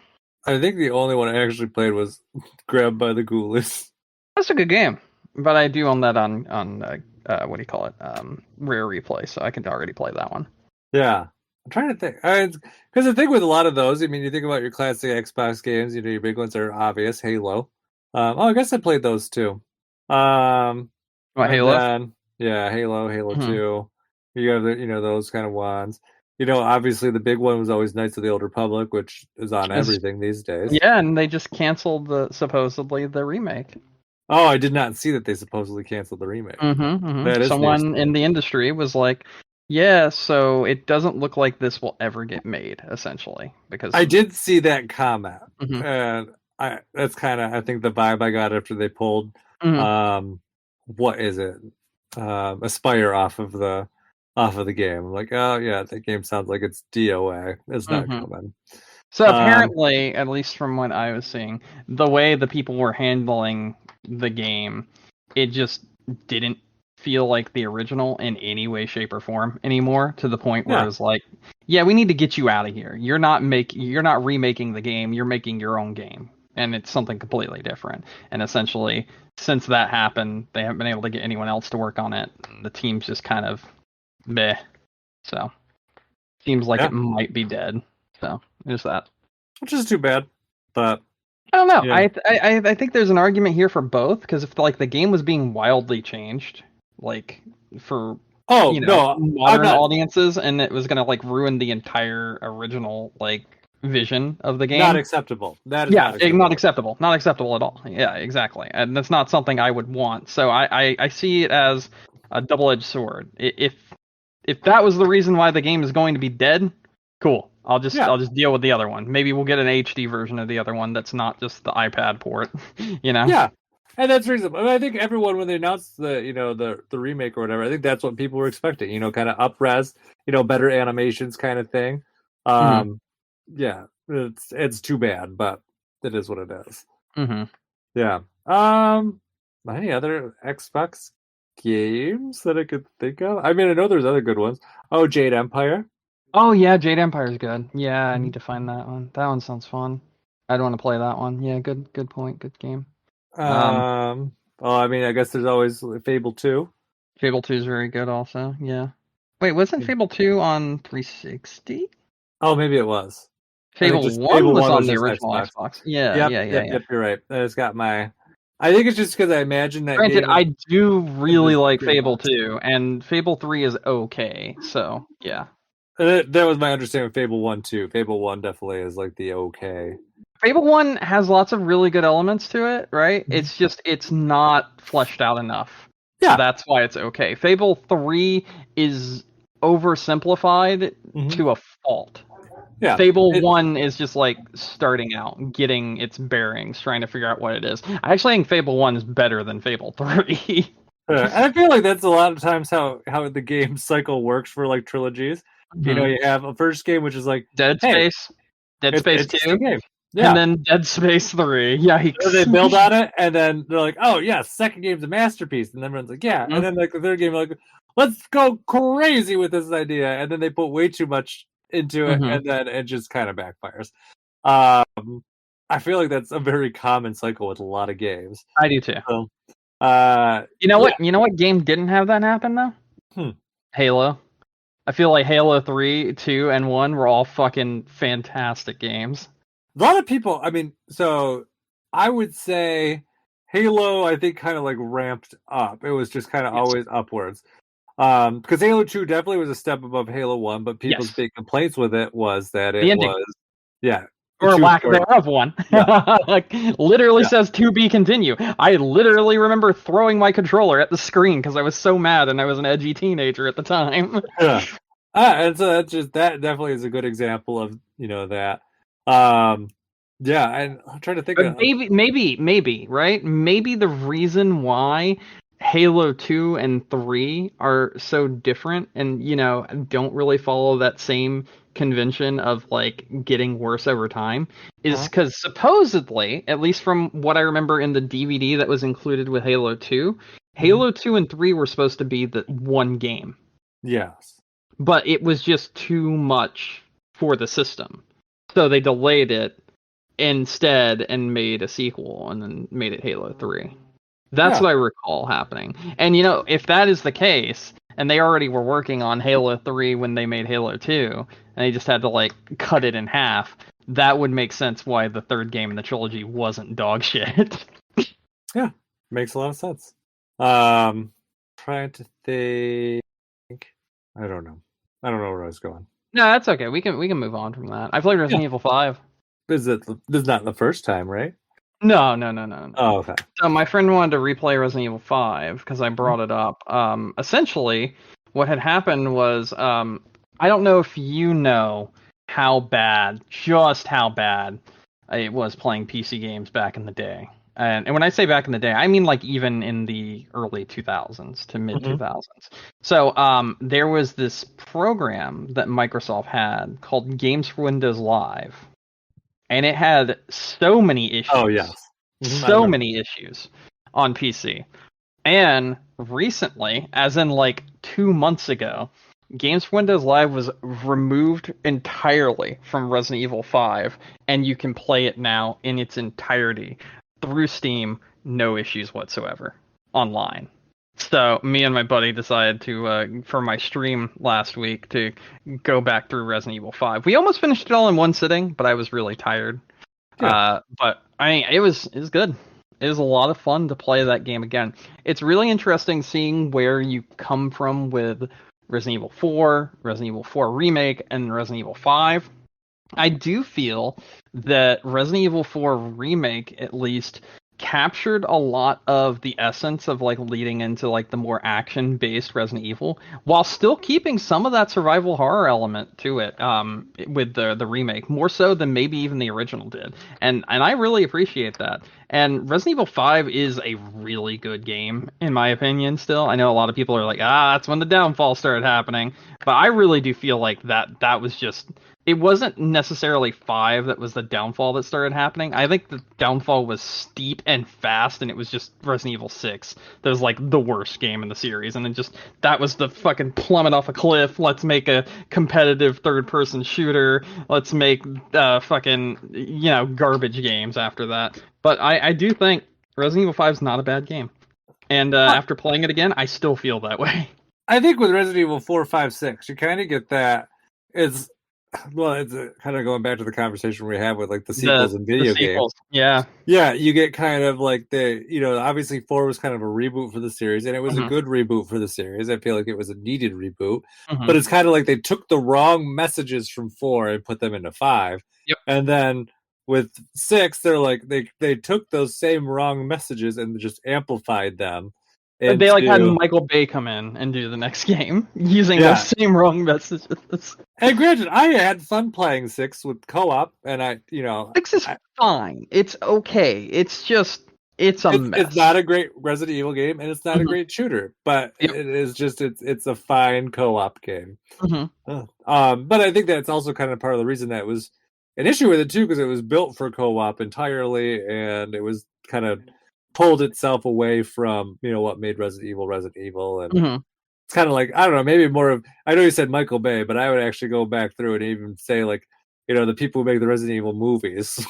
I think the only one I actually played was Grabbed by the Ghoulies. That's a good game, but I do own that on what do you call it? Rare Replay, so I can already play that one. Yeah, I'm trying to think. Because the thing with a lot of those, I mean, you think about your classic Xbox games. You know, your big ones are obvious. Halo. I guess I played those too. What, Halo? Then, yeah, Halo 2. You have those kind of ones. You know, obviously the big one was always Knights of the Old Republic, which is on everything these days. Yeah, and they just canceled supposedly the remake. Oh, I did not see that they supposedly canceled the remake. That is someone in the industry was like, "Yeah, so it doesn't look like this will ever get made." Essentially, because I did see that comment, and that's kind of I think the vibe I got after they pulled. What is it? Aspire off of the game. I'm like, oh yeah, that game sounds like it's DOA. It's not coming. So apparently, at least from what I was seeing, the way the people were handling the game, it just didn't feel like the original in any way, shape, or form anymore. To the point where it was like, yeah, we need to get you out of here. You're not remaking the game. You're making your own game, and it's something completely different. And essentially, since that happened, they haven't been able to get anyone else to work on it. The team's just kind of meh. So seems like it might be dead. So there's that. Which is too bad, but I don't know. Yeah. I think there's an argument here for both, because if like the game was being wildly changed, like for modern audiences, and it was gonna like ruin the entire original like vision of the game. Not acceptable. That is not acceptable. Not acceptable at all. Yeah, exactly. And that's not something I would want. So I see it as a double-edged sword. If that was the reason why the game is going to be dead, cool. I'll just deal with the other one. Maybe we'll get an HD version of the other one that's not just the iPad port. Yeah, and that's reasonable. I mean, I think everyone, when they announced the remake or whatever, I think that's what people were expecting. Kind of up-res, better animations, kind of thing. Yeah, it's too bad, but it is what it is. Yeah. Any other Xbox games that I could think of? I mean, I know there's other good ones. Oh, Jade Empire. Oh yeah, Jade Empire's good. Yeah, I need to find that one. That one sounds fun. I'd want to play that one. Yeah, good point. Good game. I mean, I guess there's always Fable 2. Fable 2 is very good also. Yeah. Wait, wasn't Fable 2 on 360? Oh, maybe it was. Fable 1 was on the original Xbox. Yeah, Yep, you're right. It's got my. I think it's just because I imagine that. Granted, I do really like Fable 2, and Fable 3 is okay. So yeah. That was my understanding of Fable 1 too. Fable 1 definitely is like the okay. Fable 1 has lots of really good elements to it, right? It's just, it's not fleshed out enough. Yeah. So that's why it's okay. Fable 3 is oversimplified to a fault. Yeah. Fable 1 is just like starting out, getting its bearings, trying to figure out what it is. I actually think Fable 1 is better than Fable 3. I feel like that's a lot of times how the game cycle works for like trilogies. You have a first game which is like Dead Space 2, yeah. And then Dead Space 3. Yikes! So they build on it, and then they're like, "Oh yeah, second game's a masterpiece," and everyone's like, "Yeah," and then like the third game, like, "Let's go crazy with this idea," and then they put way too much into it, and then it just kind of backfires. I feel like that's a very common cycle with a lot of games. I do too. So, you know what? You know what game didn't have that happen though? Halo. I feel like Halo 3, 2, and 1 were all fucking fantastic games. A lot of people, I mean, so I would say Halo, I think, kind of like ramped up. It was just kind of always upwards. Because Halo 2 definitely was a step above Halo 1, but people's big complaints with it was that it was, or lack thereof one. Like literally says to be continue. I literally remember throwing my controller at the screen because I was so mad and I was an edgy teenager at the time. And so that definitely is a good example of that. Yeah, and I'm trying to think of Maybe, right? Maybe the reason why Halo 2 and 3 are so different and, don't really follow that same convention of like getting worse over time is because supposedly, at least from what I remember in the DVD that was included with Halo 2, Halo 2 and 3 were supposed to be the one game. Yes. But it was just too much for the system. So they delayed it instead and made a sequel and then made it Halo 3. That's what I recall happening. And if that is the case, and they already were working on Halo 3 when they made Halo 2, and they just had to like cut it in half, that would make sense why the third game in the trilogy wasn't dog shit. Yeah, makes a lot of sense. Trying to think. I don't know where I was going. No, that's okay. We can move on from that. I played Resident Evil 5. This is not the first time, right? No. Oh, okay. So my friend wanted to replay Resident Evil 5 because I brought it up. Essentially, what had happened was, I don't know if you know just how bad it was playing PC games back in the day. And when I say back in the day, I mean like even in the early 2000s to mid 2000s. So there was this program that Microsoft had called Games for Windows Live. And it had so many issues. Oh, yes. So many issues on PC. And recently, as in like 2 months ago, Games for Windows Live was removed entirely from Resident Evil 5, and you can play it now in its entirety through Steam, no issues whatsoever, online. So me and my buddy decided to, for my stream last week, to go back through Resident Evil 5. We almost finished it all in one sitting, but I was really tired. Yeah. But I mean, it was good. It was a lot of fun to play that game again. It's really interesting seeing where you come from with Resident Evil 4, Resident Evil 4 Remake, and Resident Evil 5. I do feel that Resident Evil 4 Remake, at least, captured a lot of the essence of like leading into like the more action-based Resident Evil, while still keeping some of that survival horror element to it, with the remake, more so than maybe even the original did. And I really appreciate that. And Resident Evil 5 is a really good game, in my opinion, still. I know a lot of people are like, that's when the downfall started happening. But I really do feel like that was just... It wasn't necessarily 5 that was the downfall that started happening. I think the downfall was steep and fast, and it was just Resident Evil 6 that was like the worst game in the series. And then that was the fucking plummet off a cliff. Let's make a competitive third-person shooter. Let's make fucking, garbage games after that. But I do think Resident Evil 5 is not a bad game. And after playing it again, I still feel that way. I think with Resident Evil 4, 5, 6, you kind of get that. It's kind of going back to the conversation we had with like the sequels and video games. Yeah, you get kind of like obviously 4 was kind of a reboot for the series, and it was a good reboot for the series. I feel like it was a needed reboot, but it's kind of like they took the wrong messages from 4 and put them into 5. Yep. And then with 6, they're like they took those same wrong messages and just amplified them. But they had Michael Bay come in and do the next game using those same wrong messages. And granted, I had fun playing 6 with co-op, and 6 is fine. It's okay. It's just it's a mess. It's not a great Resident Evil game, and it's not a great shooter, but it is just it's a fine co-op game. But I think that's also kind of part of the reason that it was an issue with it too, because it was built for co-op entirely, and it was kind of pulled itself away from what made Resident Evil, and it's kind of like, I don't know, maybe more of, I know you said Michael Bay, but I would actually go back through and even say like the people who make the Resident Evil movies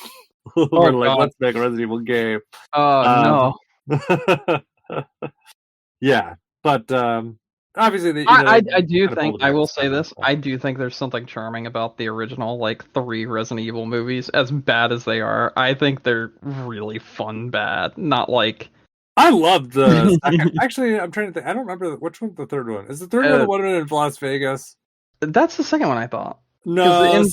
were like, let's make a Resident Evil game. No. Yeah, but obviously I do think, I will say this, I do think there's something charming about the original 3 Resident Evil movies, as bad as they are. I think they're really fun bad, not like... I love the second. Actually, I'm trying to think. I don't remember which one's the third one. Is the third one the one in Las Vegas? That's the second one, I thought. No, the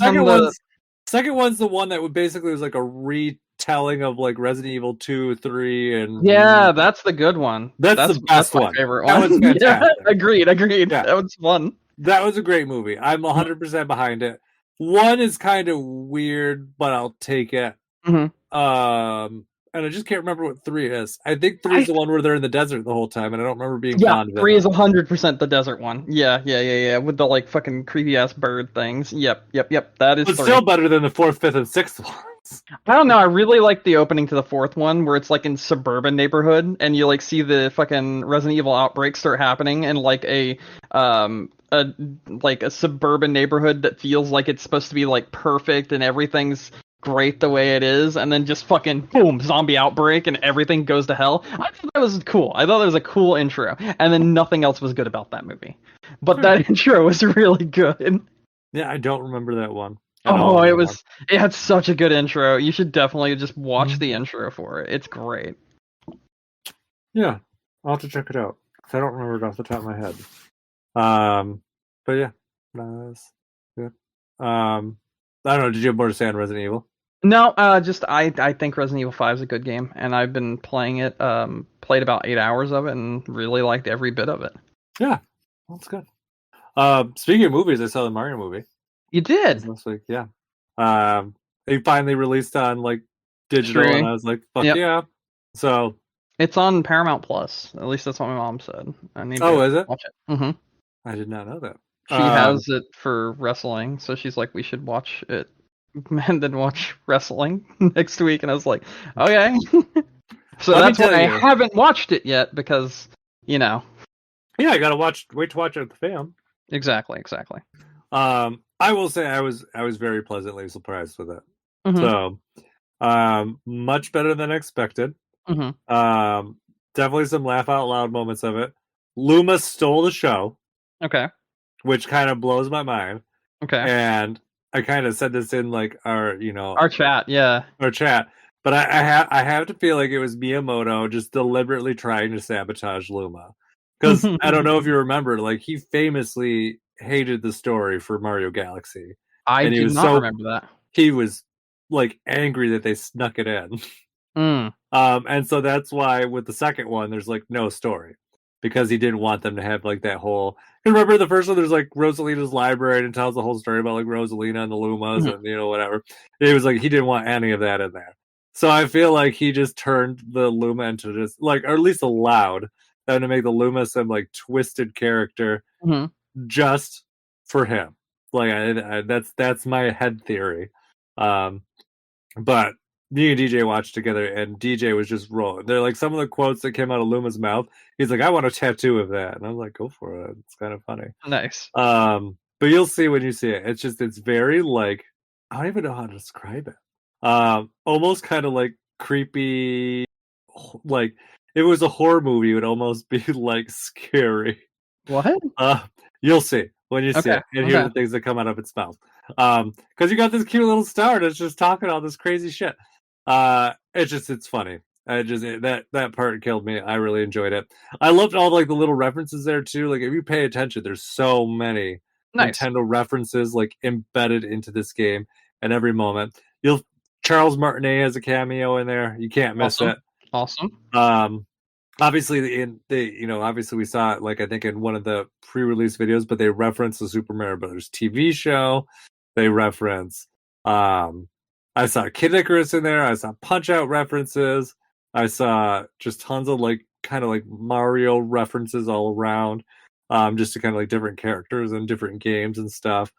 second one's the one that was like a retelling of like Resident Evil 2, 3, and... Yeah, that's the good one. That's the best one. My favorite one. That was fantastic. Yeah, agreed. Yeah. That was fun. That was a great movie. I'm 100% behind it. 1 is kind of weird, but I'll take it. And I just can't remember what 3 is. I think 3 is the one where they're in the desert the whole time, and I don't remember being fond of it. 3 is 100% the desert one. Yeah. With the like fucking creepy ass bird things. Yep. That is. It's 3. still better than the 4th, 5th, and 6th ones. I don't know. I really like the opening to the 4th one, where it's like in suburban neighborhood, and you like see the fucking Resident Evil outbreak start happening in like a suburban neighborhood that feels like it's supposed to be like perfect and everything's great the way it is, and then just fucking boom, zombie outbreak and everything goes to hell. I thought that was cool. I thought that was a cool intro, and then nothing else was good about that movie. But that intro was really good. Yeah, I don't remember that one. It had such a good intro. You should definitely just watch the intro for it. It's great. Yeah, I'll have to check it out. I don't remember it off the top of my head. But yeah, that's good. I don't know. Did you have more to say on Resident Evil? No, just I think Resident Evil 5 is a good game, and I've been playing it. Played about 8 hours of it, and really liked every bit of it. Yeah, that's good. Speaking of movies, I saw the Mario movie. You did last week, yeah. They finally released on like digital, and I was like, "Fuck yeah!" So it's on Paramount Plus. At least that's what my mom said. I need. Oh, is it? Watch it. Mm-hmm. I did not know that. She has it for wrestling, so she's like, "We should watch it." And then watch wrestling next week, and I was like, okay. So that's why I haven't watched it yet, because Yeah, I gotta wait to watch it with the fam. Exactly. I will say I was very pleasantly surprised with it. So, much better than expected. Definitely some laugh out loud moments of it. Luma stole the show. Okay. Which kind of blows my mind. Okay. And I kind of said this in like our chat, our chat, but I have to feel like it was Miyamoto just deliberately trying to sabotage Luma, because I don't know if you remember, like he famously hated the story for Mario Galaxy. I do not remember that. He was like angry that they snuck it in, and so that's why with the second one there's like no story, because he didn't want them to have like that whole. Remember the first one? There's like Rosalina's library and it tells the whole story about like Rosalina and the Lumas and whatever. It was like he didn't want any of that in there. So I feel like he just turned the Luma into just like, or at least allowed them to make the Luma some like twisted character just for him. Like that's my head theory. But me and DJ watched together, and DJ was just rolling. They're like some of the quotes that came out of Luma's mouth. He's like, "I want a tattoo of that," and I was like, "Go for it." It's kind of funny. Nice. But you'll see when you see it. It's very like, I don't even know how to describe it. Almost kind of like creepy. Like if it was a horror movie, it would almost be like scary. What? You'll see when you see it, and hear the things that come out of its mouth. Because you got this cute little star that's just talking all this crazy shit. It's funny. That part killed me. I really enjoyed it. I loved all like the little references there too. Like if you pay attention, there's so many Nintendo references like embedded into this game at every moment. Charles Martinet has a cameo in there. You can't miss it. Awesome. Obviously obviously we saw it like I think in one of the pre-release videos, but they reference the Super Mario Brothers TV show. They reference I saw Kid Icarus in there. I saw Punch-Out references. I saw just tons of like kind of like Mario references all around, just to kind of like different characters and different games and stuff.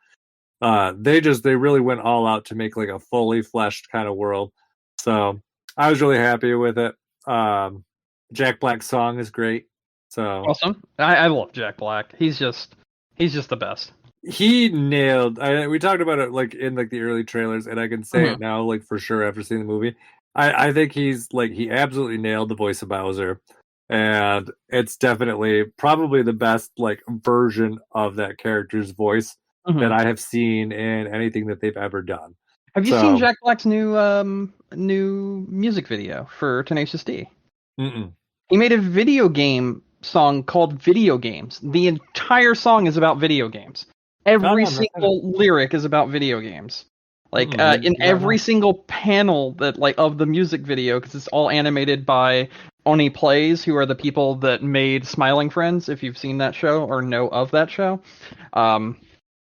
They really went all out to make like a fully fleshed kind of world. So I was really happy with it. Jack Black's song is great. So awesome. I love Jack Black. He's just the best. He nailed. We talked about it like in like the early trailers, and I can say it now, like for sure after seeing the movie. I think he's like he absolutely nailed the voice of Bowser, and it's definitely probably the best like version of that character's voice that I have seen in anything that they've ever done. Have you seen Jack Black's new music video for Tenacious D? He made a video game song called Video Games. The entire song is about video games. Every single lyric is about video games. Like in every single panel that like of the music video, because it's all animated by Oni Plays, who are the people that made Smiling Friends. If you've seen that show or know of that show,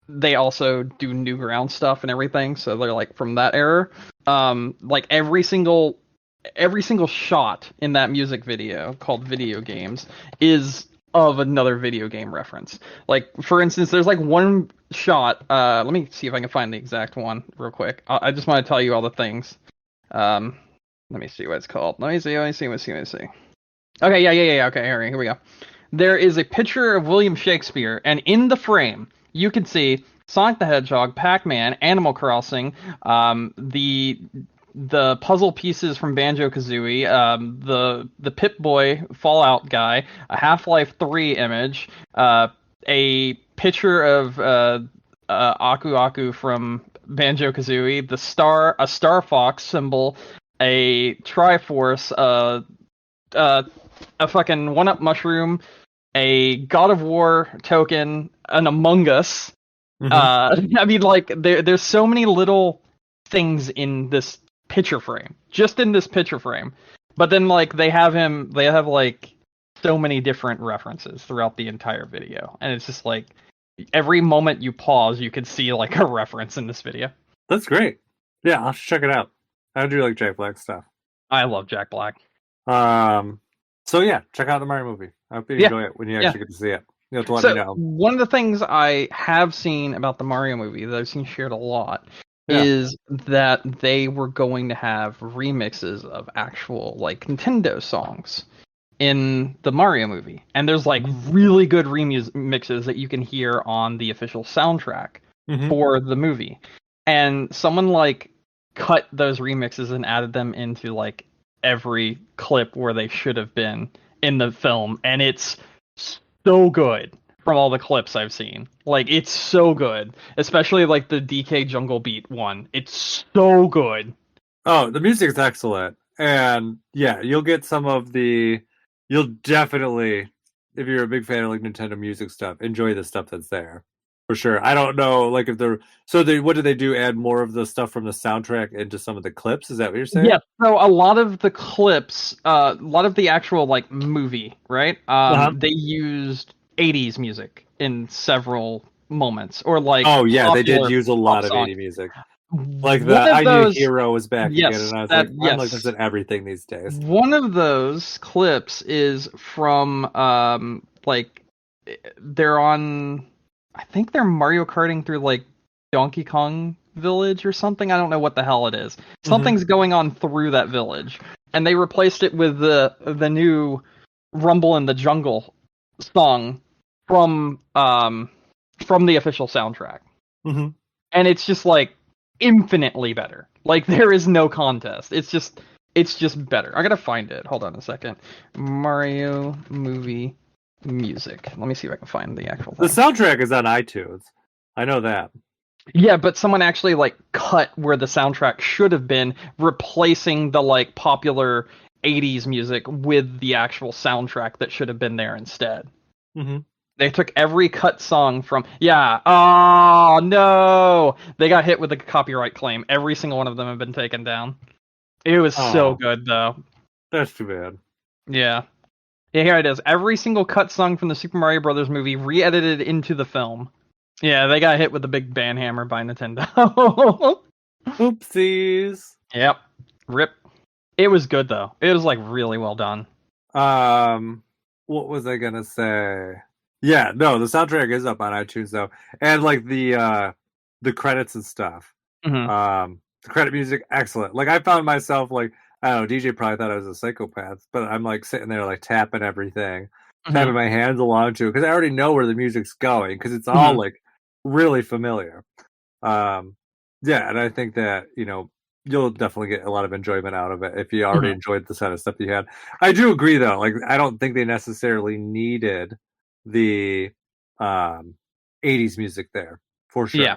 they also do Newground stuff and everything, so they're like from that era. Like every single shot in that music video called Video Games is of another video game reference. Like, for instance, there's like one shot. Let me see if I can find the exact one real quick. I just want to tell you all the things. Let me see what it's called. Let me see. Okay, yeah. Okay, here we go. There is a picture of William Shakespeare, and in the frame, you can see Sonic the Hedgehog, Pac-Man, Animal Crossing, the puzzle pieces from Banjo-Kazooie, the Pip-Boy Fallout guy, a Half-Life 3 image, a picture of Aku Aku from Banjo-Kazooie, a Star Fox symbol, a Triforce, a fucking one-up mushroom, a God of War token, an Among Us. I mean, like, there's so many little things in this picture frame, just in this picture frame. But then, like, they have like so many different references throughout the entire video, and it's just like every moment you pause, you can see like a reference in this video. That's great. Yeah, I'll check it out. I do like Jack Black stuff. I love Jack Black. So yeah, check out the Mario movie. I hope you enjoy it when you actually get to see it. You have to let me know. One of the things I have seen about the Mario movie that I've seen shared a lot is that they were going to have remixes of actual like Nintendo songs in the Mario movie. And there's like really good remixes that you can hear on the official soundtrack for the movie. And someone like cut those remixes and added them into like every clip where they should have been in the film, and it's so good from all the clips I've seen. Like, it's so good, especially like the DK Jungle Beat one. It's so good. Oh, the music's excellent, and yeah, you'll definitely, if you're a big fan of like Nintendo music stuff, enjoy the stuff that's there. For sure. I don't know, like, what did they do? Add more of the stuff from the soundtrack into some of the clips? Is that what you're saying? Yeah. So a lot of the clips, a lot of the actual like movie, right? They used 80s music in several moments, or like they did use a lot of 80s music. Like Knew Hero was back again, and I was I'm like, that's in everything these days. One of those clips is from like they're on. I think they're Mario Karting through like Donkey Kong Village or something. I don't know what the hell it is. Something's going on through that village, and they replaced it with the new Rumble in the Jungle song from the official soundtrack. And it's just like infinitely better. Like, there is no contest. It's just better. I gotta find it. Hold on a second. Mario movie music. Let me see if I can find the actual thing. The soundtrack is on iTunes. I know that. Yeah, but someone actually like cut where the soundtrack should have been, replacing the like popular 80s music with the actual soundtrack that should have been there instead. They took every cut song from oh no, they got hit with a copyright claim. Every single one of them have been taken down. It was so good though. That's too bad. Yeah, here it is. Every single cut song from the Super Mario Brothers movie re-edited into the film. Yeah, they got hit with the big ban hammer by Nintendo. Oopsies. Yep. Rip. It was good though. It was like really well done. What was I gonna say? Yeah, no, the soundtrack is up on iTunes though, and like the credits and stuff. The credit music, excellent. Like, I found myself like, I don't know, DJ probably thought I was a psychopath, but I'm like sitting there like tapping everything, tapping my hands along to it, because I already know where the music's going, because it's all like really familiar. Yeah, and I think that, you'll definitely get a lot of enjoyment out of it if you already enjoyed the kind of stuff you had. I do agree though, like, I don't think they necessarily needed the 80s music there, for sure. Yeah.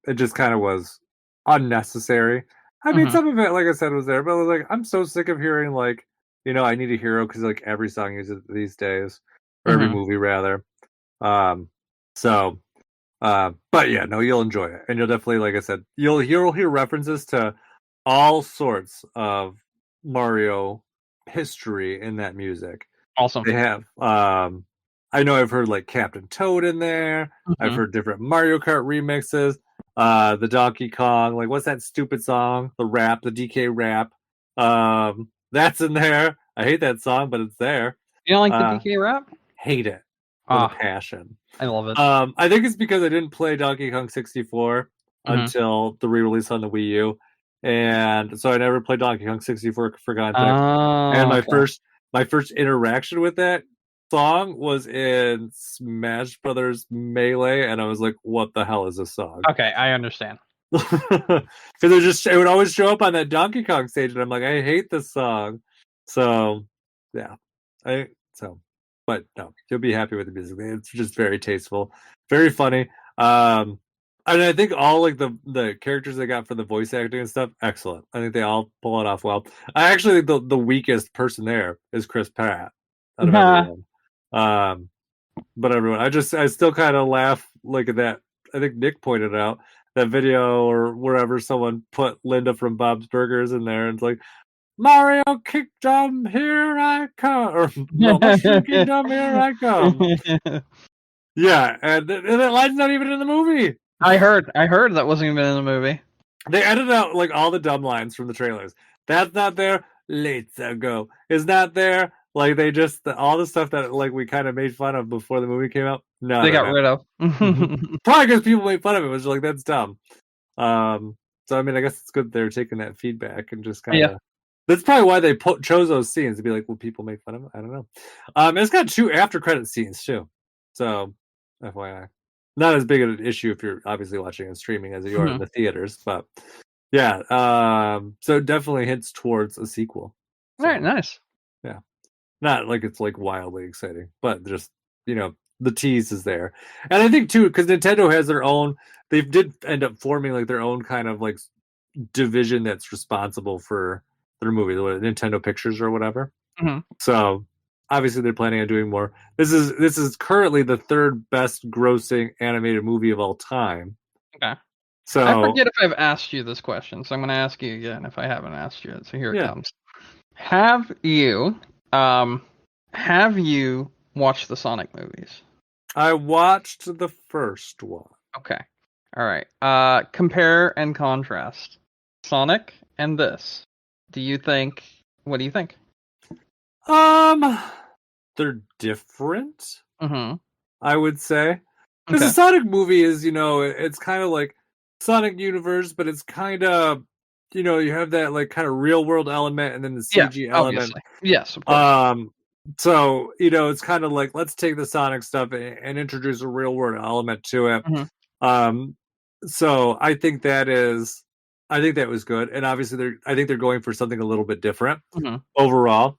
It just kind of was unnecessary. I mean, some of it, like I said, was there, but I was like, I'm so sick of hearing like, I Need a Hero, because like every song uses it these days, or every movie rather. But yeah, no, you'll enjoy it, and you'll definitely, like I said, you'll hear references to all sorts of Mario history in that music. Awesome. They have I know I've heard like Captain Toad in there. I've heard different Mario Kart remixes. The Donkey Kong, like what's that stupid song? The rap, the DK rap. That's in there. I hate that song, but it's there. You don't like the DK rap? Hate it with a passion. I love it. I think it's because I didn't play Donkey Kong 64 until the re-release on the Wii U, and so I never played Donkey Kong 64 Forgotten Tales. And my first interaction with that song was in Smash Brothers Melee, and I was like, "What the hell is this song?" Okay, I understand. Because it would always show up on that Donkey Kong stage, and I'm like, I hate this song. So yeah, but no, you'll be happy with the music. It's just very tasteful, very funny. And I think all like the characters they got for the voice acting and stuff, excellent. I think they all pull it off well. I actually think the weakest person there is Chris Pratt out of everyone. But everyone, I still kind of laugh like at that. I think Nick pointed out that video or wherever someone put Linda from Bob's Burgers in there, and it's like, Mario Kingdom, here I come, or no, Mushroom Kingdom, here I come. Yeah, and that line's not even in the movie. I heard that wasn't even in the movie. They edited out like all the dumb lines from the trailers. That's not there. Let's go is not there. Like they just all the stuff that like we kind of made fun of before the movie came out. No, they got rid of. Probably because people made fun of it. It was like that's dumb. So I mean, I guess it's good they're taking that feedback and just kind of. Yeah. That's probably why they chose those scenes to be like, will people make fun of it? I don't know. It's got 2 after credit scenes too. So FYI, not as big of an issue if you're obviously watching and streaming as you are in the theaters, but yeah. So it definitely hints towards a sequel. So, all right, nice. Yeah. Not like it's like wildly exciting, but just, the tease is there. And I think too, because Nintendo has their own, they did end up forming like their own kind of like division that's responsible for their movies, Nintendo Pictures or whatever. So obviously they're planning on doing more. This is currently the 3rd best grossing animated movie of all time. Okay. So I forget if I've asked you this question, so I'm going to ask you again if I haven't asked you. So here it comes. Have you watched the Sonic movies? I watched the first one. Okay. All right. Compare and contrast Sonic and this. What do you think? They're different. Mm-hmm. I would say. Because the Sonic movie is, it's kind of like Sonic universe, but it's kind of, you have that like kind of real world element and then the CG element. Obviously. Yes, of course. So, it's kind of like, let's take the Sonic stuff and introduce a real world element to it. So I think that was good. And obviously I think they're going for something a little bit different overall.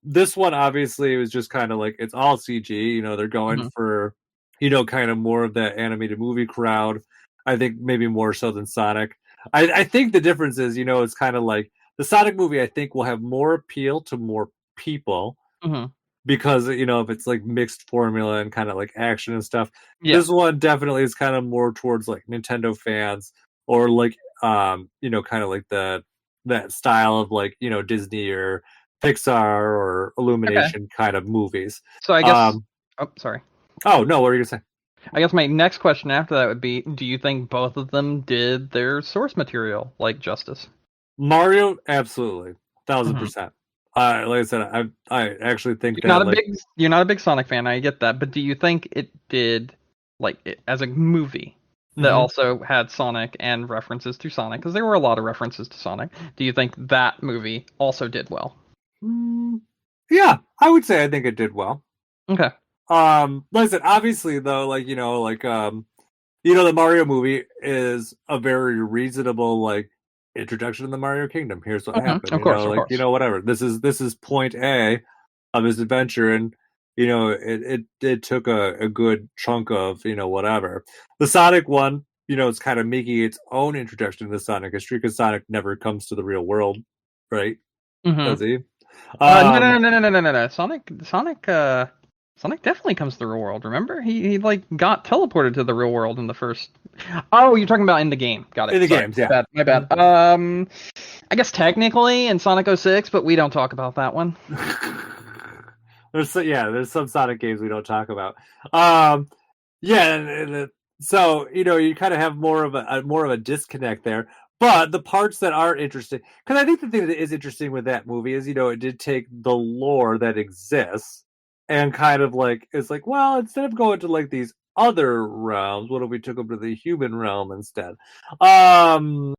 This one obviously was just kind of like, it's all CG, they're going for, kind of more of that animated movie crowd. I think maybe more so than Sonic. I think the difference is, it's kind of like the Sonic movie, I think will have more appeal to more people because, if it's like mixed formula and kind of like action and stuff. This one definitely is kind of more towards like Nintendo fans or like, kind of like that style of like, Disney or Pixar or Illumination kind of movies. So I guess, sorry. Oh, no, what were you going to say? I guess my next question after that would be, do you think both of them did their source material like justice? Mario, absolutely. 1,000%. Like I said, I actually think you're not a big Sonic fan, I get that, but do you think it did, like, as a movie that also had Sonic and references to Sonic, because there were a lot of references to Sonic, do you think that movie also did well? Yeah, I would say I think it did well. Okay. Listen, obviously though, like, the Mario movie is a very reasonable, like, introduction to the Mario Kingdom. Here's what happened. Of course. Whatever. This is point A of his adventure, and it took a good chunk of whatever. The Sonic one, it's kind of making its own introduction to the Sonic history because Sonic never comes to the real world, right? Does he? No. Sonic definitely comes to the real world. Remember, he like got teleported to the real world in the first. Oh, you're talking about in the game. Got it. In the games, yeah. My bad. I guess technically in Sonic 06, but we don't talk about that one. there's some Sonic games we don't talk about. Um, yeah, so you kind of have more of a disconnect there. But the parts that are interesting, because I think the thing that is interesting with that movie is it did take the lore that exists and kind of like it's like, well, instead of going to like these other realms, what if we took them to the human realm instead? Um,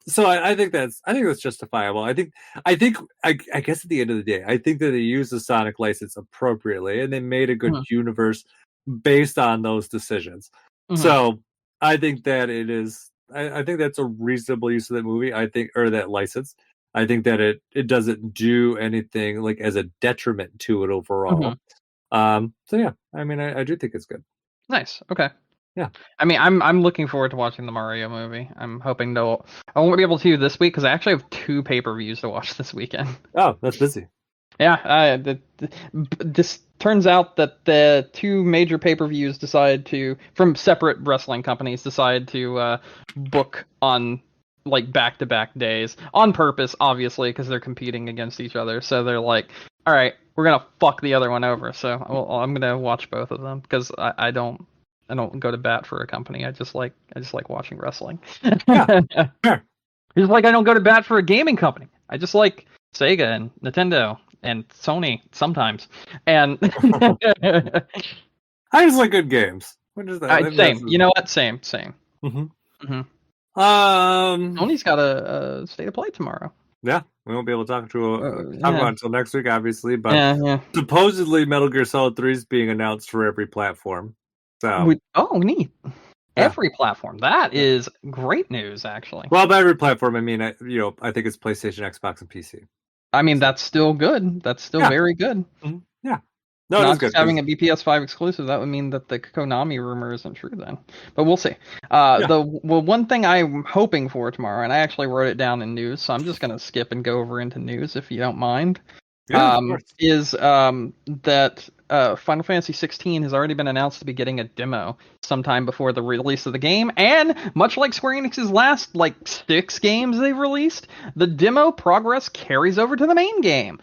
so I think that's justifiable. I guess at the end of the day, I think that they used the Sonic license appropriately and they made a good universe based on those decisions. So I think that it is. I think that's a reasonable use of that movie. I think, or that license. I think that it doesn't do anything like as a detriment to it overall. So yeah, I mean, I do think it's good. Nice. Okay. Yeah. I mean, I'm looking forward to watching the Mario movie. I'm hoping I won't be able to this week because I actually have 2 pay-per-views to watch this weekend. Oh, that's busy. Yeah, this turns out that the 2 major pay-per-views from separate wrestling companies, decide to book on like back-to-back days on purpose, obviously, because they're competing against each other. So they're like, all right, we're gonna fuck the other one over. So I'm gonna watch both of them because I don't go to bat for a company. I just like watching wrestling. Yeah, sure. Just like I don't go to bat for a gaming company. I just like Sega and Nintendo and Sony sometimes. And I just like good games. What is that? Same. You know what? Same. Sony's got a state of play tomorrow. Yeah, we won't be able to talk about until next week, obviously. But yeah. Supposedly, Metal Gear Solid 3 is being announced for every platform. So neat. Yeah. Every platform. That is great news, actually. Well, by every platform, I mean I think it's PlayStation, Xbox, and PC. I mean, that's still good. That's still very good. Mm-hmm. Yeah. No, not it is just good, having a PS5 exclusive. That would mean that the Konami rumor isn't true then. But we'll see. The one thing I'm hoping for tomorrow, and I actually wrote it down in news, so I'm just gonna skip and go over into news if you don't mind. Yeah, is that Final Fantasy 16 has already been announced to be getting a demo sometime before the release of the game, and much like Square Enix's last 6 games they've released, the demo progress carries over to the main game.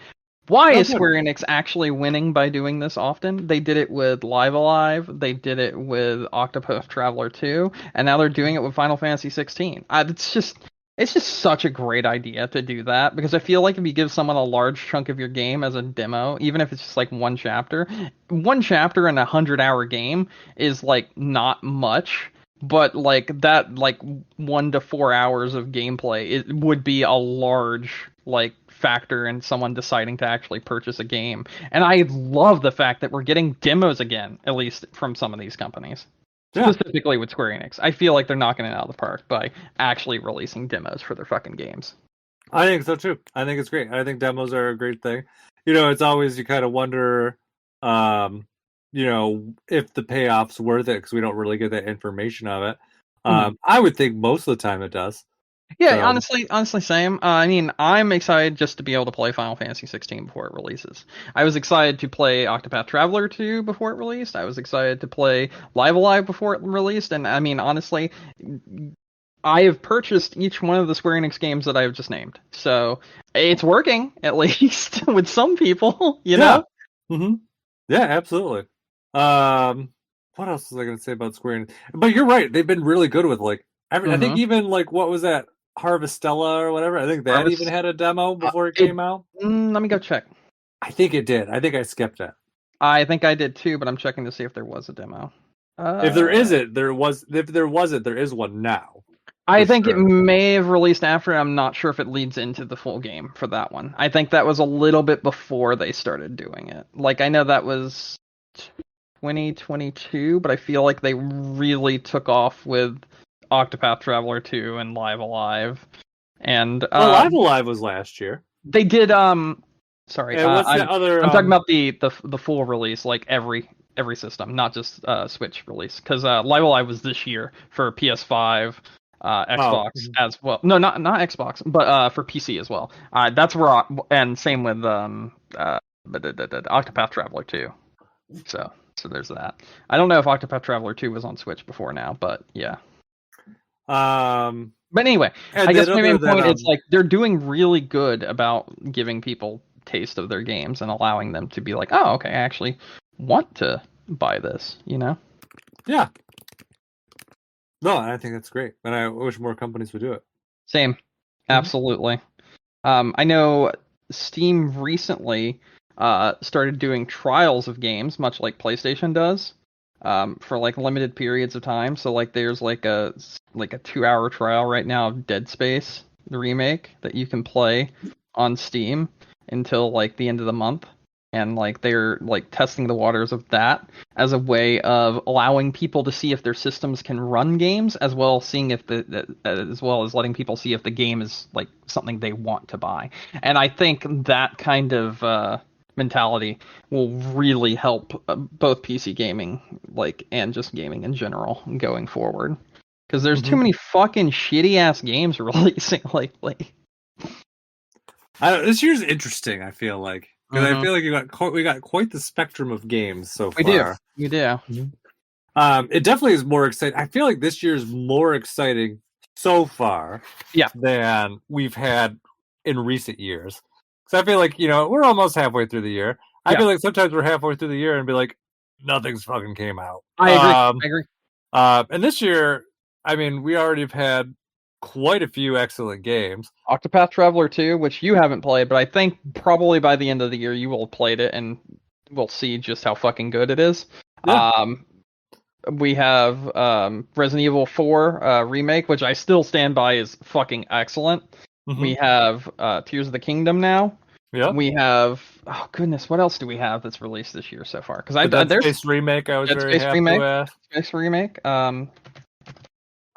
Why is Square Enix actually winning by doing this often? They did it with Live Alive, they did it with Octopath Traveler 2, and now they're doing it with Final Fantasy 16. It's just such a great idea to do that, because I feel like if you give someone a large chunk of your game as a demo, even if it's just like one chapter in a 100-hour game is not much, but that 1 to 4 hours of gameplay, it would be a large factor in someone deciding to actually purchase a game. And I love the fact that we're getting demos again, at least from some of these companies. Yeah. Specifically with Square Enix. I feel like they're knocking it out of the park by actually releasing demos for their fucking games. I think so too. I think it's great. I think demos are a great thing. It's always, you kind of wonder, if the payoff's worth it, because we don't really get that information of it. I would think most of the time it does. Yeah, so. honestly, same. I mean, I'm excited just to be able to play Final Fantasy 16 before it releases. I was excited to play Octopath Traveler 2 before it released. I was excited to play Live Alive before it released. And I mean, honestly, I have purchased each one of the Square Enix games that I've just named. So it's working, at least, with some people, you know? Mm-hmm. Yeah, absolutely. What else was I going to say about Square Enix? But you're right. They've been really good with, I think even, what was that? Harvestella or whatever. I think that even had a demo before it came out. Let me go check. I think it did. I think I skipped it. I think I did too, but I'm checking to see if there was a demo. If there isn't, there was. If there wasn't, there is one now. I think it may have released after. I'm not sure if it leads into the full game for that one. I think that was a little bit before they started doing it. I know that was 2022, but I feel like they really took off with Octopath Traveler 2 and Live Alive. And Live Alive was last year. They did sorry. What's the other, I'm talking about the full release, every system, not just Switch release, because Live Alive was this year for PS5, Xbox as well. No, not Xbox, but for PC as well. That's where and same with Octopath Traveler 2. So there's that. I don't know if Octopath Traveler 2 was on Switch before now, but yeah. But anyway, I guess my main point is they're doing really good about giving people taste of their games and allowing them to be like, oh, okay, I actually want to buy this, you know? Yeah. No, I think that's great, and I wish more companies would do it. Same, absolutely. I know Steam recently started doing trials of games, much like PlayStation does, for like limited periods of time. So like there's like a 2-hour trial right now of Dead Space, the remake, that you can play on Steam until like the end of the month. And like they're like testing the waters of that as a way of allowing people to see if their systems can run games, as well as seeing if as well as letting people see if the game is like something they want to buy. And I think that kind of mentality will really help both PC gaming like and just gaming in general going forward. Because there's too many fucking shitty ass games releasing lately. This year's interesting, I feel like. Because I feel like we got quite the spectrum of games so far. We do. It definitely is more exciting. I feel like this year is more exciting so far than we've had in recent years. Because I feel like, we're almost halfway through the year. I feel like sometimes we're halfway through the year and be like, nothing's fucking came out. I agree. And this year, I mean, we already have had quite a few excellent games. Octopath Traveler 2, which you haven't played, but I think probably by the end of the year you will have played it and we'll see just how fucking good it is. Yeah. We have Resident Evil 4 remake, which I still stand by is fucking excellent. We have Tears of the Kingdom now. Yeah. We have what else do we have that's released this year so far? Because Dead Space remake, I was very happy with. Space remake.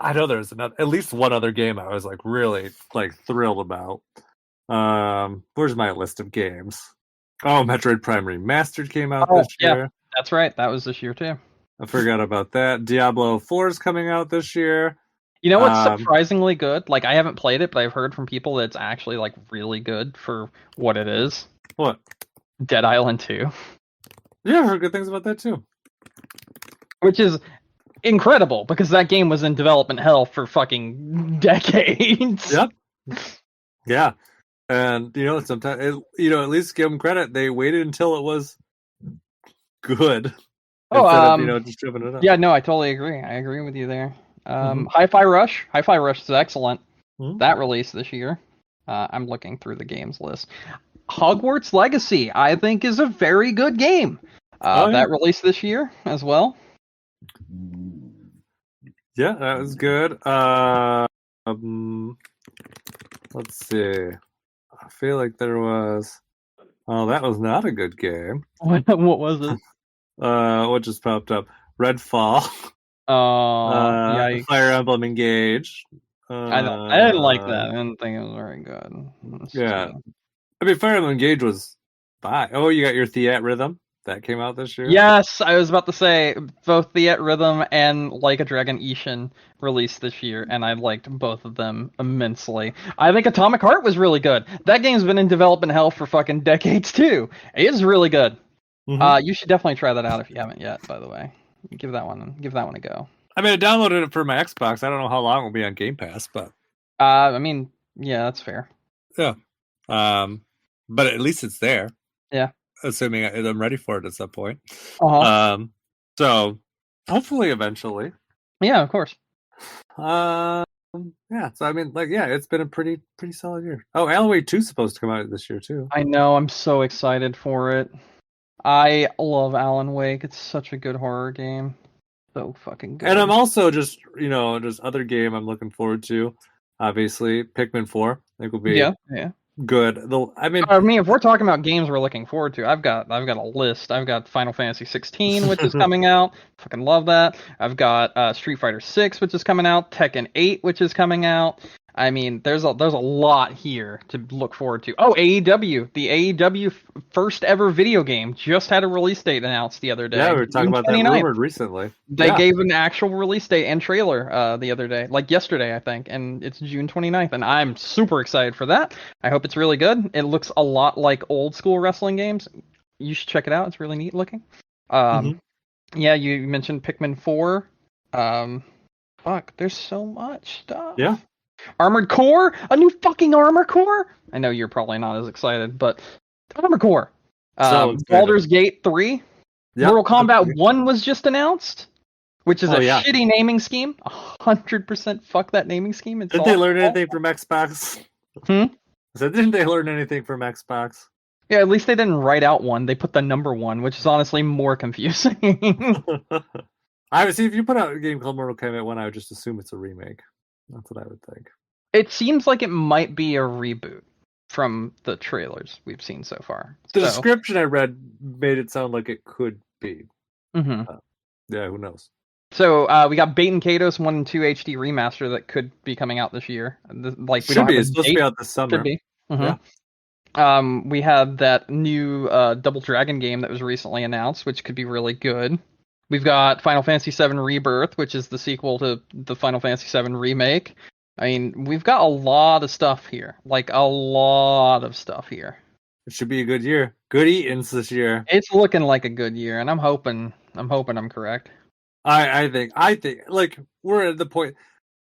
I know there's at least one other game I was like really like thrilled about. Where's my list of games? Oh, Metroid Prime Remastered came out this year. Yeah, that's right. That was this year too. I forgot about that. Diablo 4 is coming out this year. You know what's surprisingly good? Like, I haven't played it, but I've heard from people that it's actually like really good for what it is. What? Dead Island 2. Yeah, I've heard good things about that too. Which is incredible because that game was in development hell for fucking decades. Yep. Yeah. And sometimes at least give them credit. They waited until it was good. Instead of just jumping it up. Yeah, no, I totally agree. I agree with you there. Hi-Fi Rush. Hi-Fi Rush is excellent. That released this year. I'm looking through the games list. Hogwarts Legacy, I think, is a very good game. That released this year as well. Yeah, that was good. Let's see. I feel like there was. Oh, that was not a good game. What was it? What just popped up? Redfall. Oh, Fire Emblem Engage. I didn't like that. I didn't think it was very good. Yeah. I mean, Fire Emblem Engage was fine. Oh, you got your Theat Rhythm. That came out this year? Yes, I was about to say, both Theat Rhythm and Like a Dragon Ishin released this year, and I liked both of them immensely. I think Atomic Heart was really good. That game's been in development hell for fucking decades, too. It is really good. You should definitely try that out if you haven't yet, by the way. Give that one a go. I mean, I downloaded it for my Xbox. I don't know how long it will be on Game Pass, but... I mean, yeah, that's fair. Yeah. But at least it's there. Yeah. Assuming I'm ready for it at some point. So hopefully eventually. Yeah, of course. Yeah. So I mean, it's been a pretty solid year. Oh, Alan Wake 2 is supposed to come out this year too. I know. I'm so excited for it. I love Alan Wake. It's such a good horror game. So fucking good. And I'm also just other game I'm looking forward to. Obviously, Pikmin 4. I think will be good. I mean, if we're talking about games we're looking forward to, I've got a list. I've got Final Fantasy 16, which is coming out. Fucking love that. I've got Street Fighter 6, which is coming out. Tekken 8, which is coming out. I mean, there's a lot here to look forward to. Oh, AEW. The AEW first ever video game just had a release date announced the other day. Yeah, we were talking about that rumored recently. They gave an actual release date and trailer the other day, like yesterday, I think, and it's June 29th, and I'm super excited for that. I hope it's really good. It looks a lot like old school wrestling games. You should check it out. It's really neat looking. Yeah, you mentioned Pikmin 4. There's so much stuff. Yeah. Armored Core? A new fucking Armored Core? I know you're probably not as excited, but Armored Core. So excited. Baldur's Gate 3. Yep, Mortal Kombat 1 was just announced, which is shitty naming scheme. 100% fuck that naming scheme. Did they learn anything from Xbox? So didn't they learn anything from Xbox? Yeah, at least they didn't write out 1. They put the number 1, which is honestly more confusing. I would see if you put out a game called Mortal Kombat 1, I would just assume it's a remake. That's what I would think. It seems like it might be a reboot from the trailers we've seen so far. The description I read made it sound like it could be. Yeah, who knows? So we got Bait and Kados 1 and 2 HD remaster that could be coming out this year. Like we should be. It's supposed to be out this summer. Should be. Yeah. We had that new Double Dragon game that was recently announced, which could be really good. We've got Final Fantasy VII Rebirth, which is the sequel to the Final Fantasy VII remake. I mean, we've got a lot of stuff here. Like, a lot of stuff here. It should be a good year. Good Eatins this year. It's looking like a good year, and I'm hoping I'm correct. I think, like, we're at the point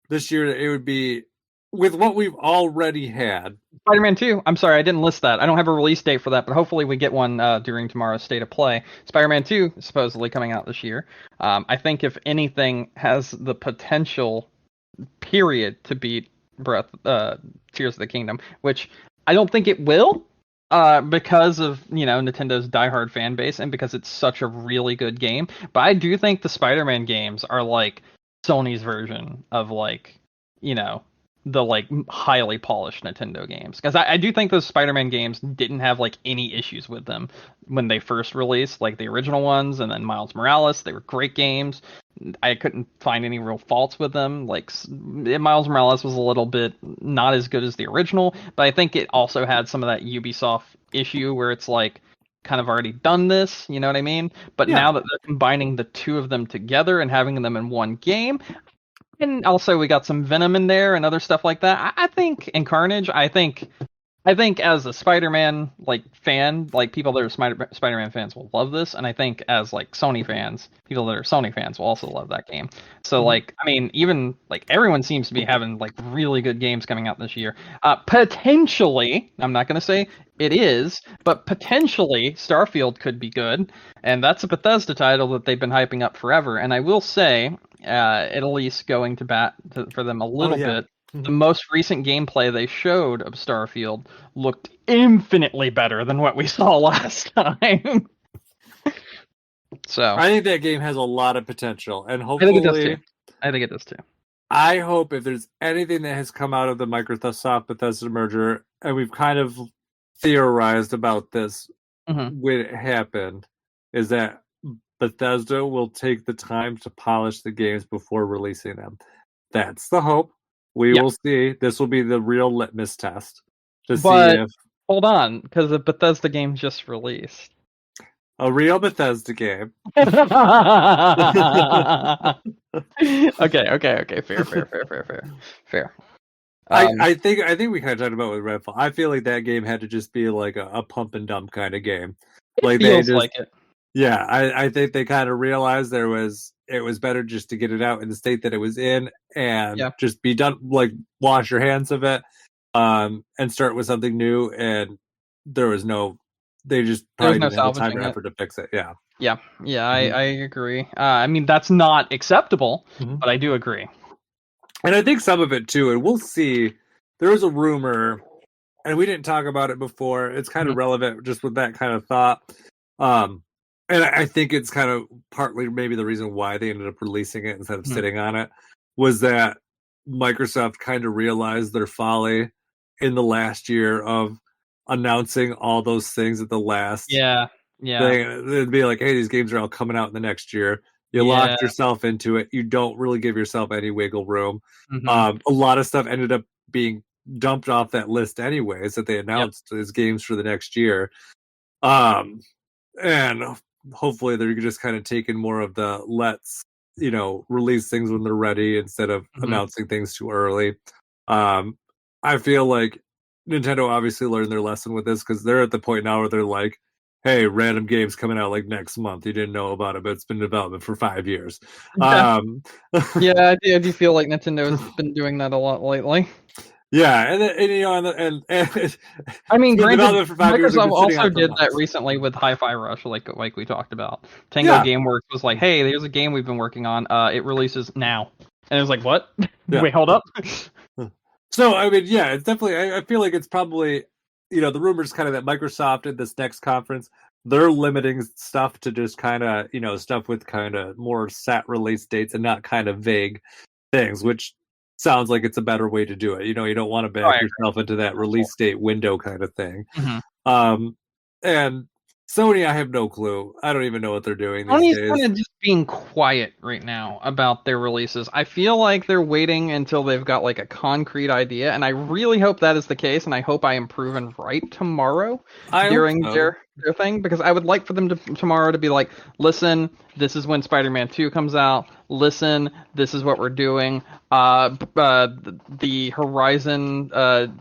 this year that it would be, with what we've already had. Spider-Man 2. I'm sorry, I didn't list that. I don't have a release date for that, but hopefully we get one during tomorrow's State of Play. Spider-Man 2 is supposedly coming out this year. I think if anything has the potential, period, to beat Tears of the Kingdom, which I don't think it will, because of, Nintendo's diehard fan base and because it's such a really good game. But I do think the Spider-Man games are like Sony's version of the highly polished Nintendo games, because I do think those Spider-Man games didn't have any issues with them when they first released, like the original ones, and then Miles Morales. They were great games. I couldn't find any real faults with them. Miles Morales was a little bit not as good as the original, but I think it also had some of that Ubisoft issue where it's kind of already done this, you know what I mean? But now that they're combining the two of them together and having them in one game, and also we got some Venom in there and other stuff like that, I think, and Carnage, I think as a Spider-Man fan, people that are Spider-Man fans will love this, and I think as Sony fans, people that are Sony fans will also love that game. So even everyone seems to be having really good games coming out this year. Potentially, I'm not going to say it is, but potentially Starfield could be good, and that's a Bethesda title that they've been hyping up forever. And I will say, at least going to bat for them a little bit. The most recent gameplay they showed of Starfield looked infinitely better than what we saw last time. So I think that game has a lot of potential, and hopefully, I think it does too. I hope if there's anything that has come out of the Microsoft Bethesda merger, and we've kind of theorized about this when it happened, is that Bethesda will take the time to polish the games before releasing them. That's the hope. We will see. This will be the real litmus test to see if... Hold on, because the Bethesda game just released. A real Bethesda game. Okay. Fair. I think we kind of talked about with Redfall. I feel like that game had to just be a pump and dump kind of game. It feels like it. Yeah, I think they kind of realized it was better just to get it out in the state that it was in and just be done, wash your hands of it, and start with something new. And they just probably didn't have the time or effort to fix it. Yeah. I agree. I mean, that's not acceptable, but I do agree. And I think some of it too, and we'll see. There was a rumor, and we didn't talk about it before. It's kind of relevant just with that kind of thought. And I think it's kind of partly maybe the reason why they ended up releasing it instead of sitting on it, was that Microsoft kind of realized their folly in the last year of announcing all those things at the last thing. It'd be like, hey, these games are all coming out in the next year. You locked yourself into it. You don't really give yourself any wiggle room. A lot of stuff ended up being dumped off that list anyways that they announced as games for the next year. And hopefully they're just kind of taking more of the let's, release things when they're ready instead of announcing things too early. I feel like Nintendo obviously learned their lesson with this, because they're at the point now where they're like, hey, random games coming out next month. You didn't know about it, but it's been in development for 5 years. I do feel like Nintendo has been doing that a lot lately. Yeah, and you know, and I mean, it's been granted, development for 5 years. We've Microsoft been sitting on also it for did that months. recently with Hi-Fi Rush, like we talked about. Tango Yeah, GameWorks was like, "Hey, there's a game we've been working on. It releases now," and it was like, "What? yeah. Wait, hold up." So I mean, yeah, it's definitely. I feel like it's probably, you know, the rumors kind of that Microsoft at this next conference, they're limiting stuff to just kind of, you know, stuff with kind of more set release dates and not kind of vague things, which sounds like it's a better way to do it. You know, you don't want to Oh, I back yourself into that agree. release date window kind of thing. Mhm. And Sony, I have no clue. I don't even know what they're doing these Sony's days. kind of just being quiet right now about their releases. I feel like they're waiting until they've got like a concrete idea, and I really hope that is the case, and I hope I am proven right tomorrow I hope during so. their thing, because I would like for them to tomorrow to be like, listen, this is when Spider-Man 2 comes out. Listen, this is what we're doing. The Horizon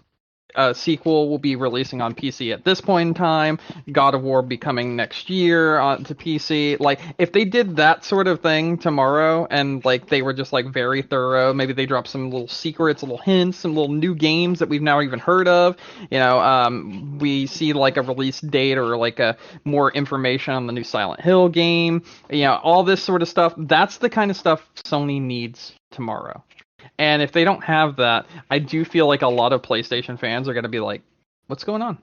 sequel will be releasing on PC at this point in time. God of War be coming next year to PC. Like, if they did that sort of thing tomorrow, and like they were just like very thorough, maybe they dropped some little secrets, little hints, some little new games that we've never even heard of. You know, we see like a release date or like a more information on the new Silent Hill game. You know, all this sort of stuff. That's the kind of stuff Sony needs tomorrow. And if they don't have that, I do feel like a lot of PlayStation fans are going to be like, what's going on?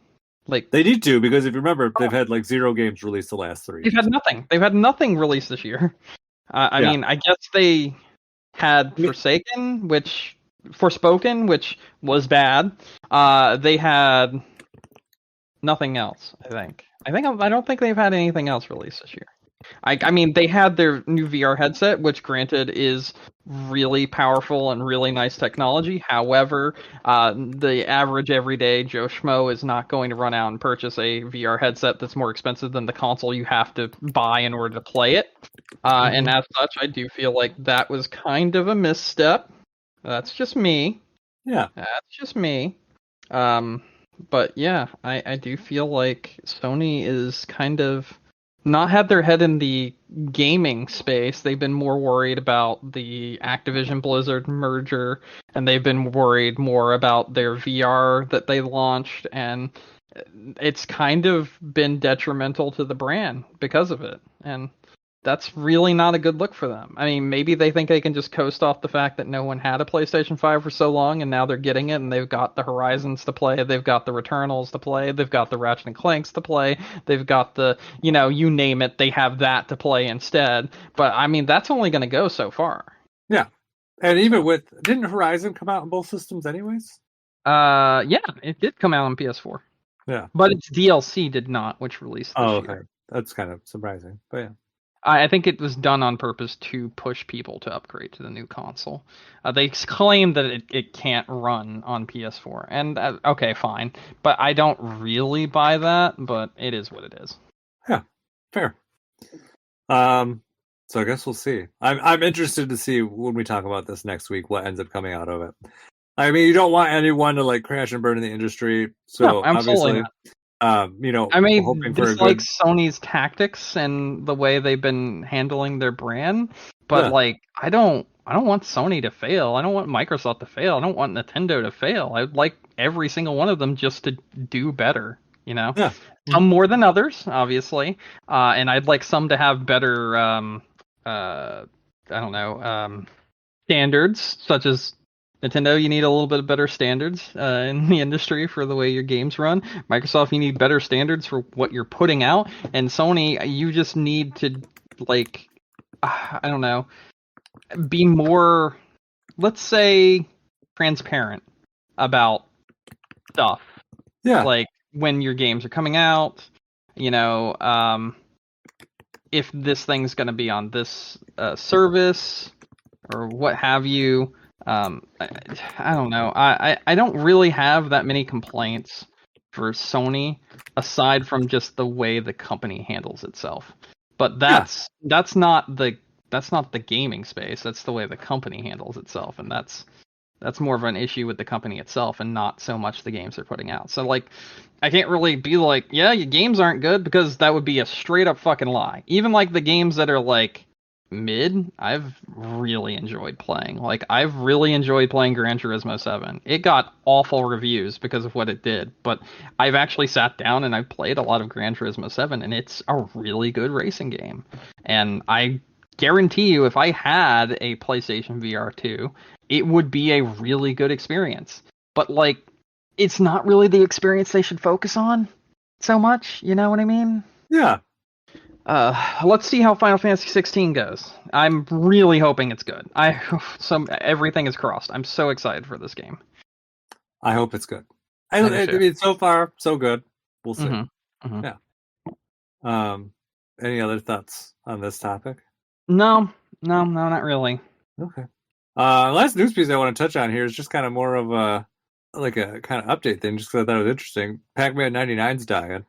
Like, They need to, because if you remember, they've had like 0 games released the last 3 they've years. had nothing. They've had nothing released this year. I Yeah. mean, I guess they had I mean, Forspoken, which was bad. They had nothing else, I think. I don't think they've had anything else released this year. I mean, they had their new VR headset, which granted is really powerful and really nice technology. However, the average everyday Joe Schmo is not going to run out and purchase a VR headset that's more expensive than the console you have to buy in order to play it. And as such, I do feel like that was kind of a misstep. That's just me. yeah. That's just me. But yeah, I do feel like Sony is kind of not had their head in the gaming space. They've been more worried about the Activision Blizzard merger, and they've been worried more about their VR that they launched, and it's kind of been detrimental to the brand because of it. And that's really not a good look for them. I mean, maybe they think they can just coast off the fact that no one had a PlayStation 5 for so long, and now they're getting it, and they've got the Horizons to play, they've got the Returnals to play, they've got the Ratchet and Clanks to play, they've got the, you know, you name it, they have that to play instead. But I mean, that's only going to go so far. Yeah. And even with, didn't Horizon come out on both systems anyways? Yeah, it did come out on PS4. Yeah. But its DLC did not, which released this okay. year. That's kind of surprising. But yeah. I think it was done on purpose to push people to upgrade to the new console. They claim that it can't run on PS4, and okay, fine, but I don't really buy that. But it is what it is. Yeah, fair. So I guess we'll see. I'm interested to see when we talk about this next week what ends up coming out of it. I mean, you don't want anyone to like crash and burn in the industry, so No, absolutely obviously, not. you know, I mean, hoping for a this good. like Sony's tactics and the way they've been handling their brand, but Yeah. like I don't want Sony to fail. I don't want Microsoft to fail. I don't want Nintendo to fail. I would like every single one of them just to do better, you know? Yeah. Some more than others, obviously. And I'd like some to have better I don't know, standards, such as Nintendo, you need a little bit better standards in the industry for the way your games run. Microsoft, you need better standards for what you're putting out. And Sony, you just need to, like, I don't know, be more, let's say, transparent about stuff. Yeah. Like, when your games are coming out, you know, if this thing's going to be on this service or what have you. I don't know. I don't really have that many complaints for Sony aside from just the way the company handles itself. But that's not the gaming space. That's the way the company handles itself, and that's more of an issue with the company itself and not so much the games they're putting out. So like I can't really be like, yeah, your games aren't good, because that would be a straight up fucking lie. Even like the games that are like mid. I've really enjoyed playing. Like, I've really enjoyed playing Gran Turismo 7. It got awful reviews because of what it did, but I've actually sat down and I've played a lot of Gran Turismo 7, and it's a really good racing game. And I guarantee you, if I had a PlayStation VR 2, it would be a really good experience. But, like, it's not really the experience they should focus on so much. You know what I mean? Yeah. Let's see how Final Fantasy 16 goes. I'm really hoping it's good. Everything is crossed. I'm so excited for this game. I hope it's good. I mean, so far, so good. We'll see. Mm-hmm. Mm-hmm. Yeah. Any other thoughts on this topic? No, not really. Okay. Last news piece I want to touch on here is just kind of more of a kind of update thing, just because I thought it was interesting. Pac-Man 99's dying.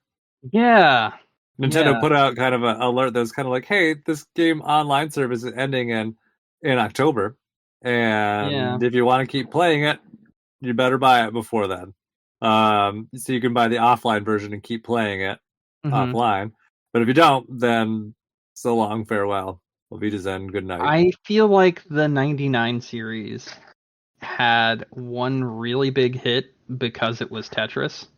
Yeah. Nintendo put out kind of an alert that was kind of like, hey, this game online service is ending in October. And if you want to keep playing it, you better buy it before then. So you can buy the offline version and keep playing it offline. But if you don't, then so long, farewell. Auf Wiedersehen, good night. I feel like the 99 series had one really big hit because it was Tetris,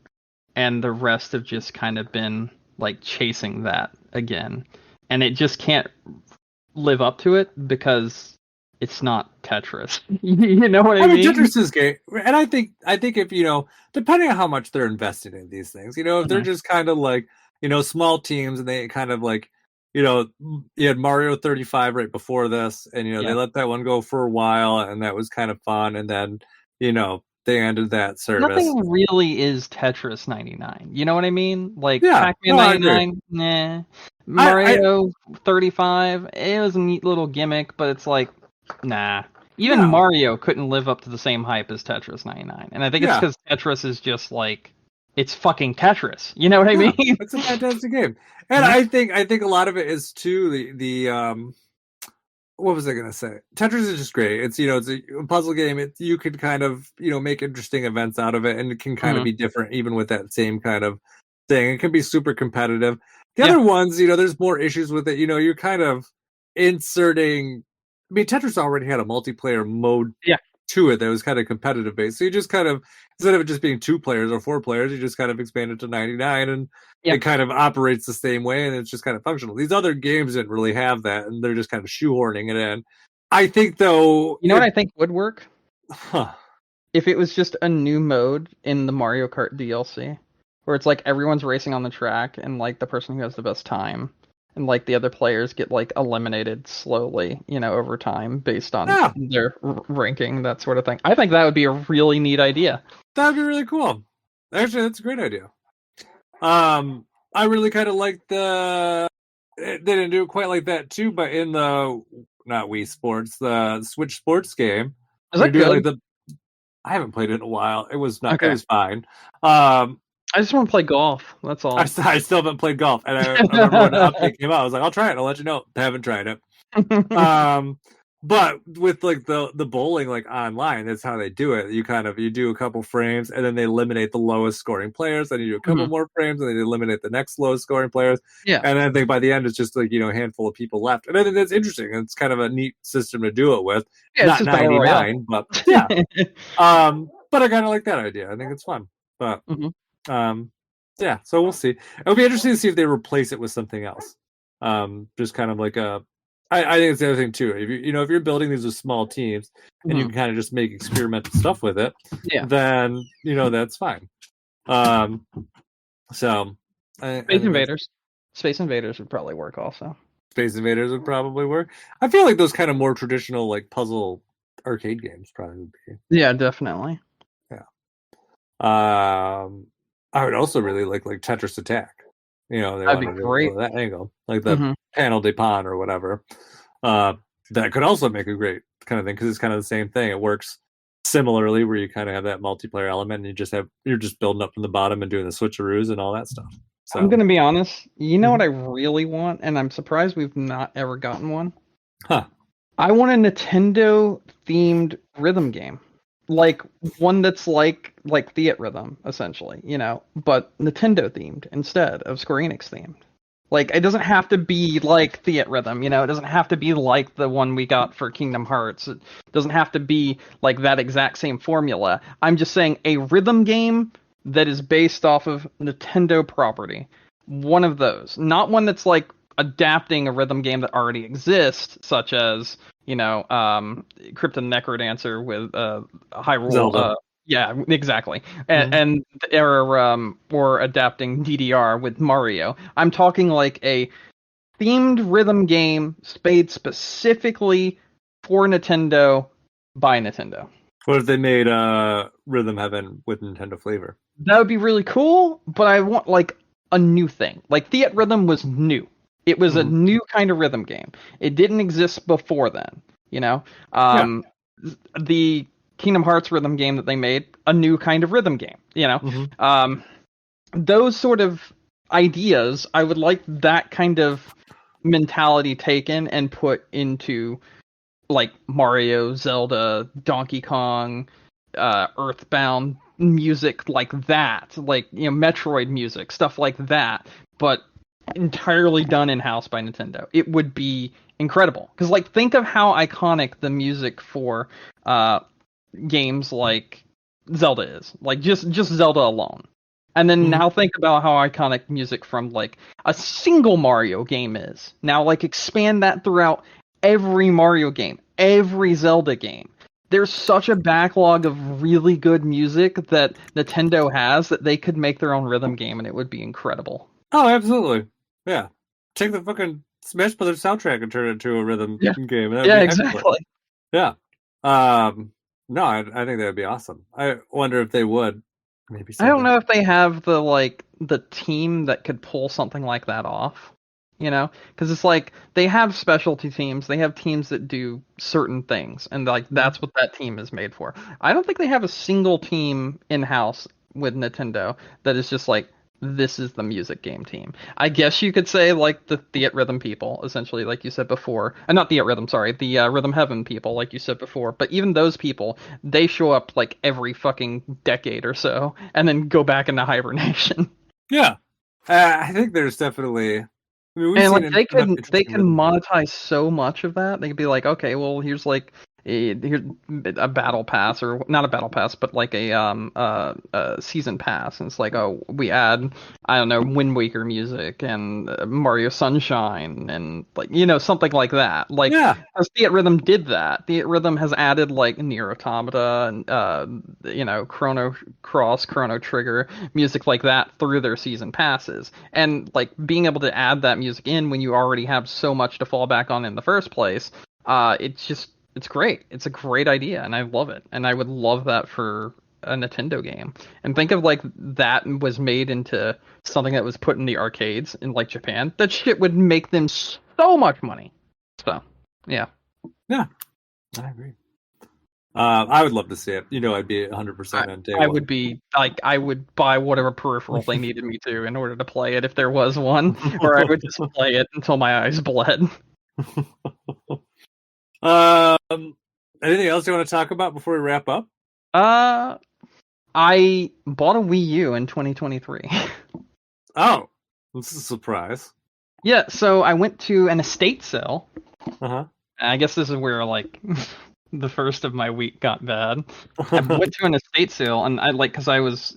and the rest have just kind of been like chasing that again, and it just can't live up to it because it's not Tetris. You know what I mean? Tetris is great, and I think if depending on how much they're invested in these things, if they're just kind of like small teams and they kind of like you had Mario 35 right before this, and they let that one go for a while, and that was kind of fun, and then they ended that service. Nothing really is Tetris 99. You know what I mean? Like Pac-Man 99, nah. Mario 35, it was a neat little gimmick, but it's like, nah. Even Mario couldn't live up to the same hype as Tetris 99. And I think it's because Tetris is just like, it's fucking Tetris. You know what I mean? It's a fantastic game. And I think a lot of it is too the what was I gonna say? Tetris is just great. It's it's a puzzle game. You could kind of make interesting events out of it, and it can kind of be different even with that same kind of thing. It can be super competitive. The other ones, there's more issues with it. You're kind of inserting. I mean, Tetris already had a multiplayer mode to it that was kind of competitive based. So you just kind of, instead of it just being 2 players or 4 players, you just kind of expand it to 99, and it kind of operates the same way, and it's just kind of functional. These other games didn't really have that, and they're just kind of shoehorning it in. I think, though... what I think would work? If it was just a new mode in the Mario Kart DLC, where it's like everyone's racing on the track, and like the person who has the best time, and like the other players get like eliminated slowly, over time based on their ranking, that sort of thing. I think that would be a really neat idea. That'd be really cool. Actually, that's a great idea. I really kind of like they didn't do it quite like that too, but in the not Wii Sports, the Switch Sports game, is that good? I haven't played it in a while. It was not. Okay. It was fine. I just want to play golf. That's all. I still haven't played golf, and I remember when the update came out, I was like, "I'll try it. I'll let you know." I haven't tried it. But with like the bowling like online, that's how they do it. You do a couple frames, and then they eliminate the lowest scoring players. Then you do a couple more frames, and then they eliminate the next lowest scoring players. Yeah. And I think by the end, it's just like a handful of people left. And I think that's interesting. It's kind of a neat system to do it with. Yeah, not 99, but yeah. But I kind of like that idea. I think it's fun. But yeah. So we'll see. It'll be interesting to see if they replace it with something else. Just kind of like a. I think it's the other thing too. If if you're building these with small teams and you can kind of just make experimental stuff with it, then that's fine. So Space Invaders would probably work also. Space Invaders would probably work. I feel like those kind of more traditional like puzzle arcade games probably would be. Yeah, definitely. Yeah. I would also really like Tetris Attack. That'd be great. That angle, like the Panel de Pon or whatever. That could also make a great kind of thing because it's kind of the same thing. It works similarly, where you kind of have that multiplayer element, and you're just building up from the bottom and doing the switcheroos and all that stuff. So I'm gonna be honest. You know what I really want, and I'm surprised we've not ever gotten one. I want a Nintendo themed rhythm game. Like one that's like Theat Rhythm, essentially, but Nintendo themed instead of Square Enix themed. Like, it doesn't have to be like Theatrhythm, you know? It doesn't have to be like the one we got for Kingdom Hearts. It doesn't have to be like that exact same formula. I'm just saying a rhythm game that is based off of Nintendo property. One of those. Not one that's like adapting a rhythm game that already exists, such as, you know, Crypt of the Necrodancer with Hyrule. Zelda. Yeah, exactly. And or adapting DDR with Mario. I'm talking like a themed rhythm game made specifically for Nintendo by Nintendo. What if they made Rhythm Heaven with Nintendo flavor? That would be really cool, but I want like a new thing. Like Theatrhythm was new. It was a new kind of rhythm game. It didn't exist before then, you know? The Kingdom Hearts rhythm game that they made, a new kind of rhythm game, you know? Those sort of ideas, I would like that kind of mentality taken and put into like Mario, Zelda, Donkey Kong, Earthbound music like that, like, you know, Metroid music, stuff like that, but entirely done in-house by Nintendo. It would be incredible. Because, like, think of how iconic the music for games like Zelda is. Like, just Zelda alone. And then now think about how iconic music from, like, a single Mario game is. Now, like, expand that throughout every Mario game, every Zelda game. There's such a backlog of really good music that Nintendo has that they could make their own rhythm game and it would be incredible. Oh, absolutely. Yeah. Take the fucking Smash Brothers soundtrack and turn it into a rhythm game. That'd be exactly. excellent. Yeah. No, I think that'd be awesome. I wonder if they would. Maybe someday. I don't know if they have the team that could pull something like that off. You know, because it's like they have specialty teams, they have teams that do certain things, and like that's what that team is made for. I don't think they have a single team in house with Nintendo that is just like, this is the music game team. I guess you could say like the Theatrhythm people, essentially, like you said before. Not Theatrhythm, sorry, the Rhythm Heaven people, like you said before. But even those people, they show up like every fucking decade or so, and then go back into hibernation. Yeah, I think there's definitely. I mean, and like they can monetize so much of that. They could be like, okay, well, here's like here's a battle pass, or not a battle pass, but like a season pass, and it's like, oh, we add, I don't know, Wind Waker music and Mario Sunshine and like, you know, something like that. Like, as Theatrhythm did that. Theatrhythm has added like Nier Automata and you know, Chrono Cross, Chrono Trigger, music like that through their season passes, and like being able to add that music in when you already have so much to fall back on in the first place. It's great. It's a great idea, and I love it. And I would love that for a Nintendo game. And think of like that was made into something that was put in the arcades in like Japan. That shit would make them so much money. So, yeah. Yeah, I agree. I would love to see it. You know, I'd be 100% on day one. I would be like, I would buy whatever peripheral they needed me to in order to play it if there was one, or I would just play it until my eyes bled. Anything else you want to talk about before we wrap up? I bought a Wii U in 2023. Oh, this is a surprise. Yeah, so I went to an estate sale. Uh-huh. I guess this is where like the first of my week got bad. I went to an estate sale, and I like, because I was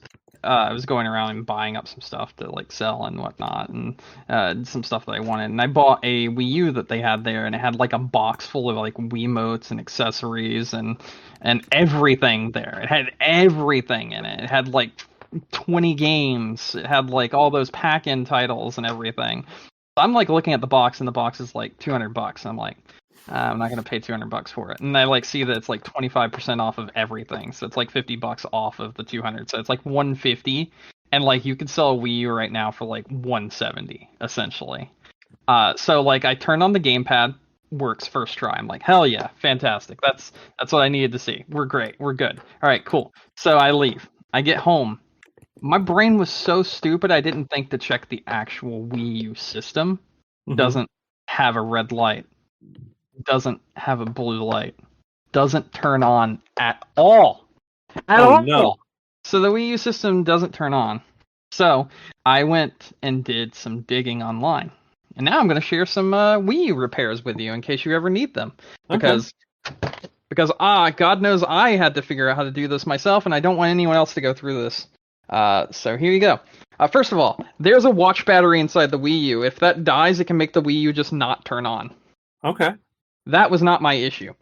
going around and buying up some stuff to like sell and whatnot, and some stuff that I wanted. And I bought a Wii U that they had there, and it had like a box full of like Wiimotes and accessories and everything there. It had everything in it. It had like 20 games. It had like all those pack-in titles and everything. I'm like looking at the box, and the box is like $200. I'm like, I'm not gonna pay $200 for it. And I like see that it's like 25% off of everything, so it's like $50 off of the 200. So it's like $150, and like you could sell a Wii U right now for like $170 essentially. So like I turned on the gamepad, works first try. I'm like, hell yeah, fantastic. That's what I needed to see. We're great. We're good. All right, cool. So I leave. I get home. My brain was so stupid I didn't think to check the actual Wii U system. Doesn't have a red light. Doesn't have a blue light. Doesn't turn on at all. At all. No. So the Wii U system doesn't turn on. So I went and did some digging online. And now I'm going to share some Wii U repairs with you in case you ever need them. Because God knows I had to figure out how to do this myself, and I don't want anyone else to go through this. So here you go. First of all, there's a watch battery inside the Wii U. If that dies, it can make the Wii U just not turn on. Okay. That was not my issue.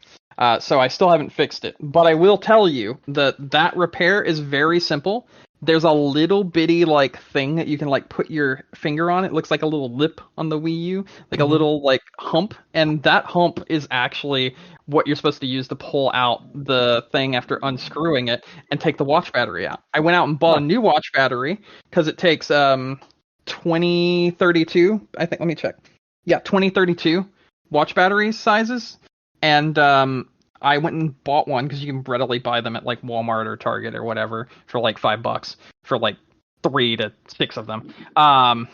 So I still haven't fixed it. But I will tell you that repair is very simple. There's a little bitty like thing that you can like put your finger on. It looks like a little lip on the Wii U, like a little like hump, and that hump is actually what you're supposed to use to pull out the thing after unscrewing it and take the watch battery out. I went out and bought a new watch battery because it takes 2032, I think. Let me check. Yeah, 2032 watch battery sizes, and I went and bought one because you can readily buy them at like Walmart or Target or whatever for like $5 for like 3 to 6 of them. I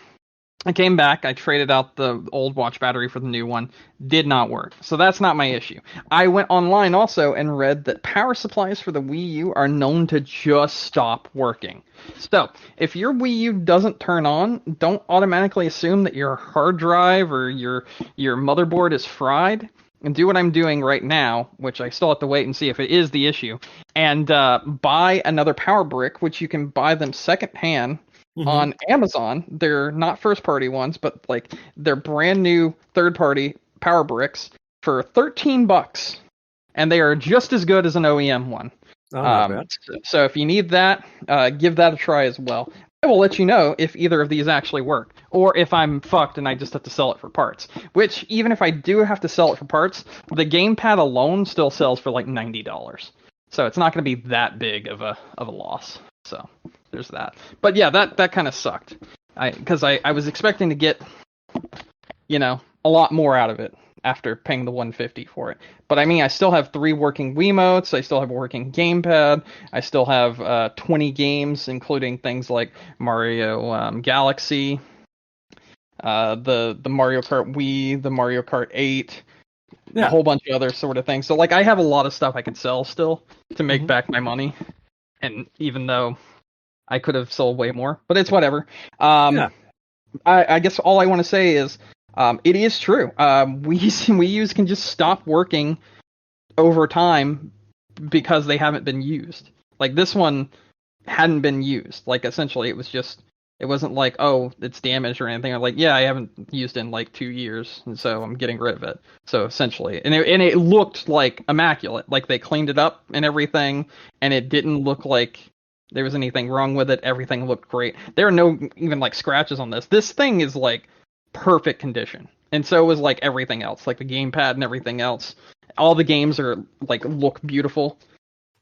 came back, I traded out the old watch battery for the new one. Did not work. So that's not my issue. I went online also and read that power supplies for the Wii U are known to just stop working. So if your Wii U doesn't turn on, don't automatically assume that your hard drive or your motherboard is fried. And do what I'm doing right now, which I still have to wait and see if it is the issue, and buy another power brick, which you can buy them secondhand on Amazon. They're not first-party ones, but like they're brand new third-party power bricks for $13, and they are just as good as an OEM one. Oh, not bad. So if you need that, give that a try as well. I will let you know if either of these actually work, or if I'm fucked and I just have to sell it for parts. Which, even if I do have to sell it for parts, the gamepad alone still sells for like $90. So it's not going to be that big of a loss. So there's that. But yeah, that kind of sucked. Because I was expecting to get, a lot more out of it after paying the $150 for it. But I mean, I still have 3 working Wiimotes, I still have a working gamepad, I still have 20 games, including things like Mario Galaxy, the Mario Kart Wii, the Mario Kart 8, a whole bunch of other sort of things. So like I have a lot of stuff I can sell still to make back my money. And even though I could have sold way more, but it's whatever. I guess all I want to say is it is true. Wii U's can just stop working over time because they haven't been used. Like this one hadn't been used. Like essentially it wasn't like, oh, it's damaged or anything. I'm like, yeah, I haven't used it in like 2 years, and so I'm getting rid of it. So essentially, and it looked like immaculate. Like they cleaned it up and everything, and it didn't look like there was anything wrong with it. Everything looked great. There are no even like scratches on this. This thing is like perfect condition, and so was like everything else, like the gamepad and everything else. All the games are like look beautiful.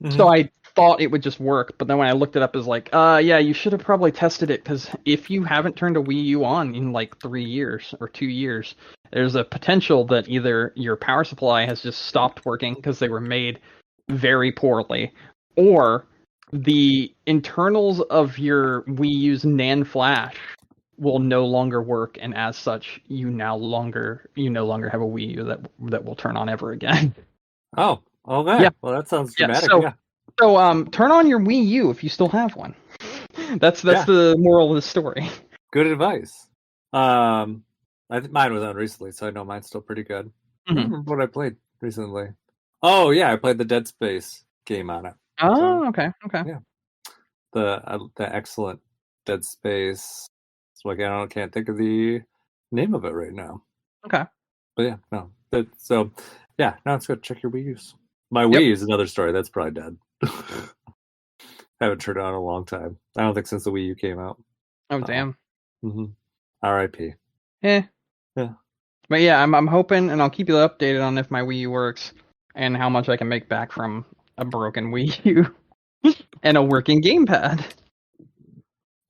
So I thought it would just work, but then when I looked it up, it's like, yeah, you should have probably tested it, because if you haven't turned a Wii U on in like 3 years or 2 years, there's a potential that either your power supply has just stopped working because they were made very poorly, or the internals of your Wii U's NAND flash will no longer work, and as such, you no longer have a Wii U that will turn on ever again. Oh, okay. Yeah. Well, that sounds dramatic. So turn on your Wii U if you still have one. That's the moral of the story. Good advice. I think mine was on recently, so I know mine's still pretty good. I don't remember what I played recently. Oh yeah, I played the Dead Space game on it. Oh, okay. Yeah, the excellent Dead Space. So I can't think of the name of it right now. Okay. But yeah, no. So yeah, now it's good. Check your Wii U's. My Wii is another story. That's probably dead. Haven't turned it on in a long time. I don't think since the Wii U came out. Oh damn. R.I.P. Yeah. Yeah. But yeah, I'm hoping, and I'll keep you updated on if my Wii U works and how much I can make back from a broken Wii U and a working gamepad.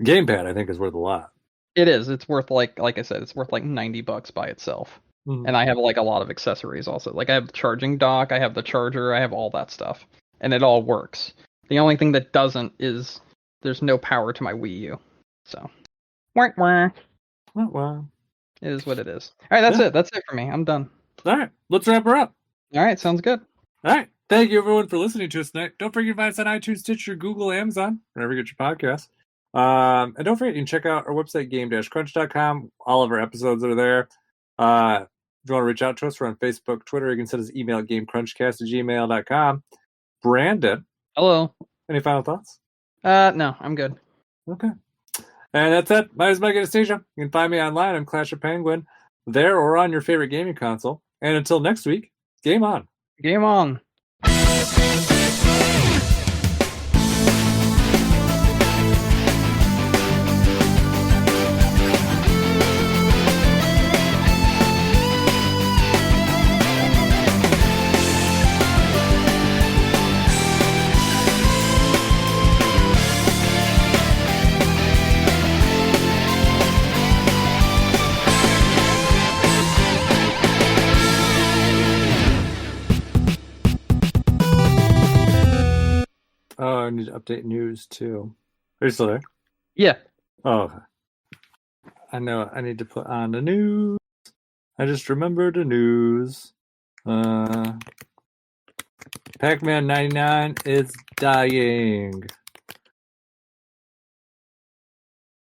Gamepad, I think, is worth a lot. It is. It's worth like I said, it's worth like $90 by itself. And I have like a lot of accessories also. Like I have the charging dock, I have the charger, I have all that stuff, and it all works. The only thing that doesn't is there's no power to my Wii U. So, wah. It is what it is. All right, that's it. That's it for me. I'm done. All right, let's wrap her up. All right, sounds good. All right, thank you everyone for listening to us tonight. Don't forget to find us on iTunes, Stitcher, Google, Amazon, wherever you get your podcasts. And don't forget, you can check out our website, game-crunch.com. All of our episodes are there. If you want to reach out to us, we're on Facebook, Twitter. You can send us an email at gamecrunchcast@gmail.com. Brandon. Hello. Any final thoughts? No, I'm good. Okay. And that's it. My name is Mike Anastasia. You can find me online on Clash of Penguin, there or on your favorite gaming console. And until next week, game on. Game on. Oh, I need to update news too. Are you still there? Yeah. Oh, okay. I know. I need to put on the news. I just remembered the news. Pac-Man 99 is dying.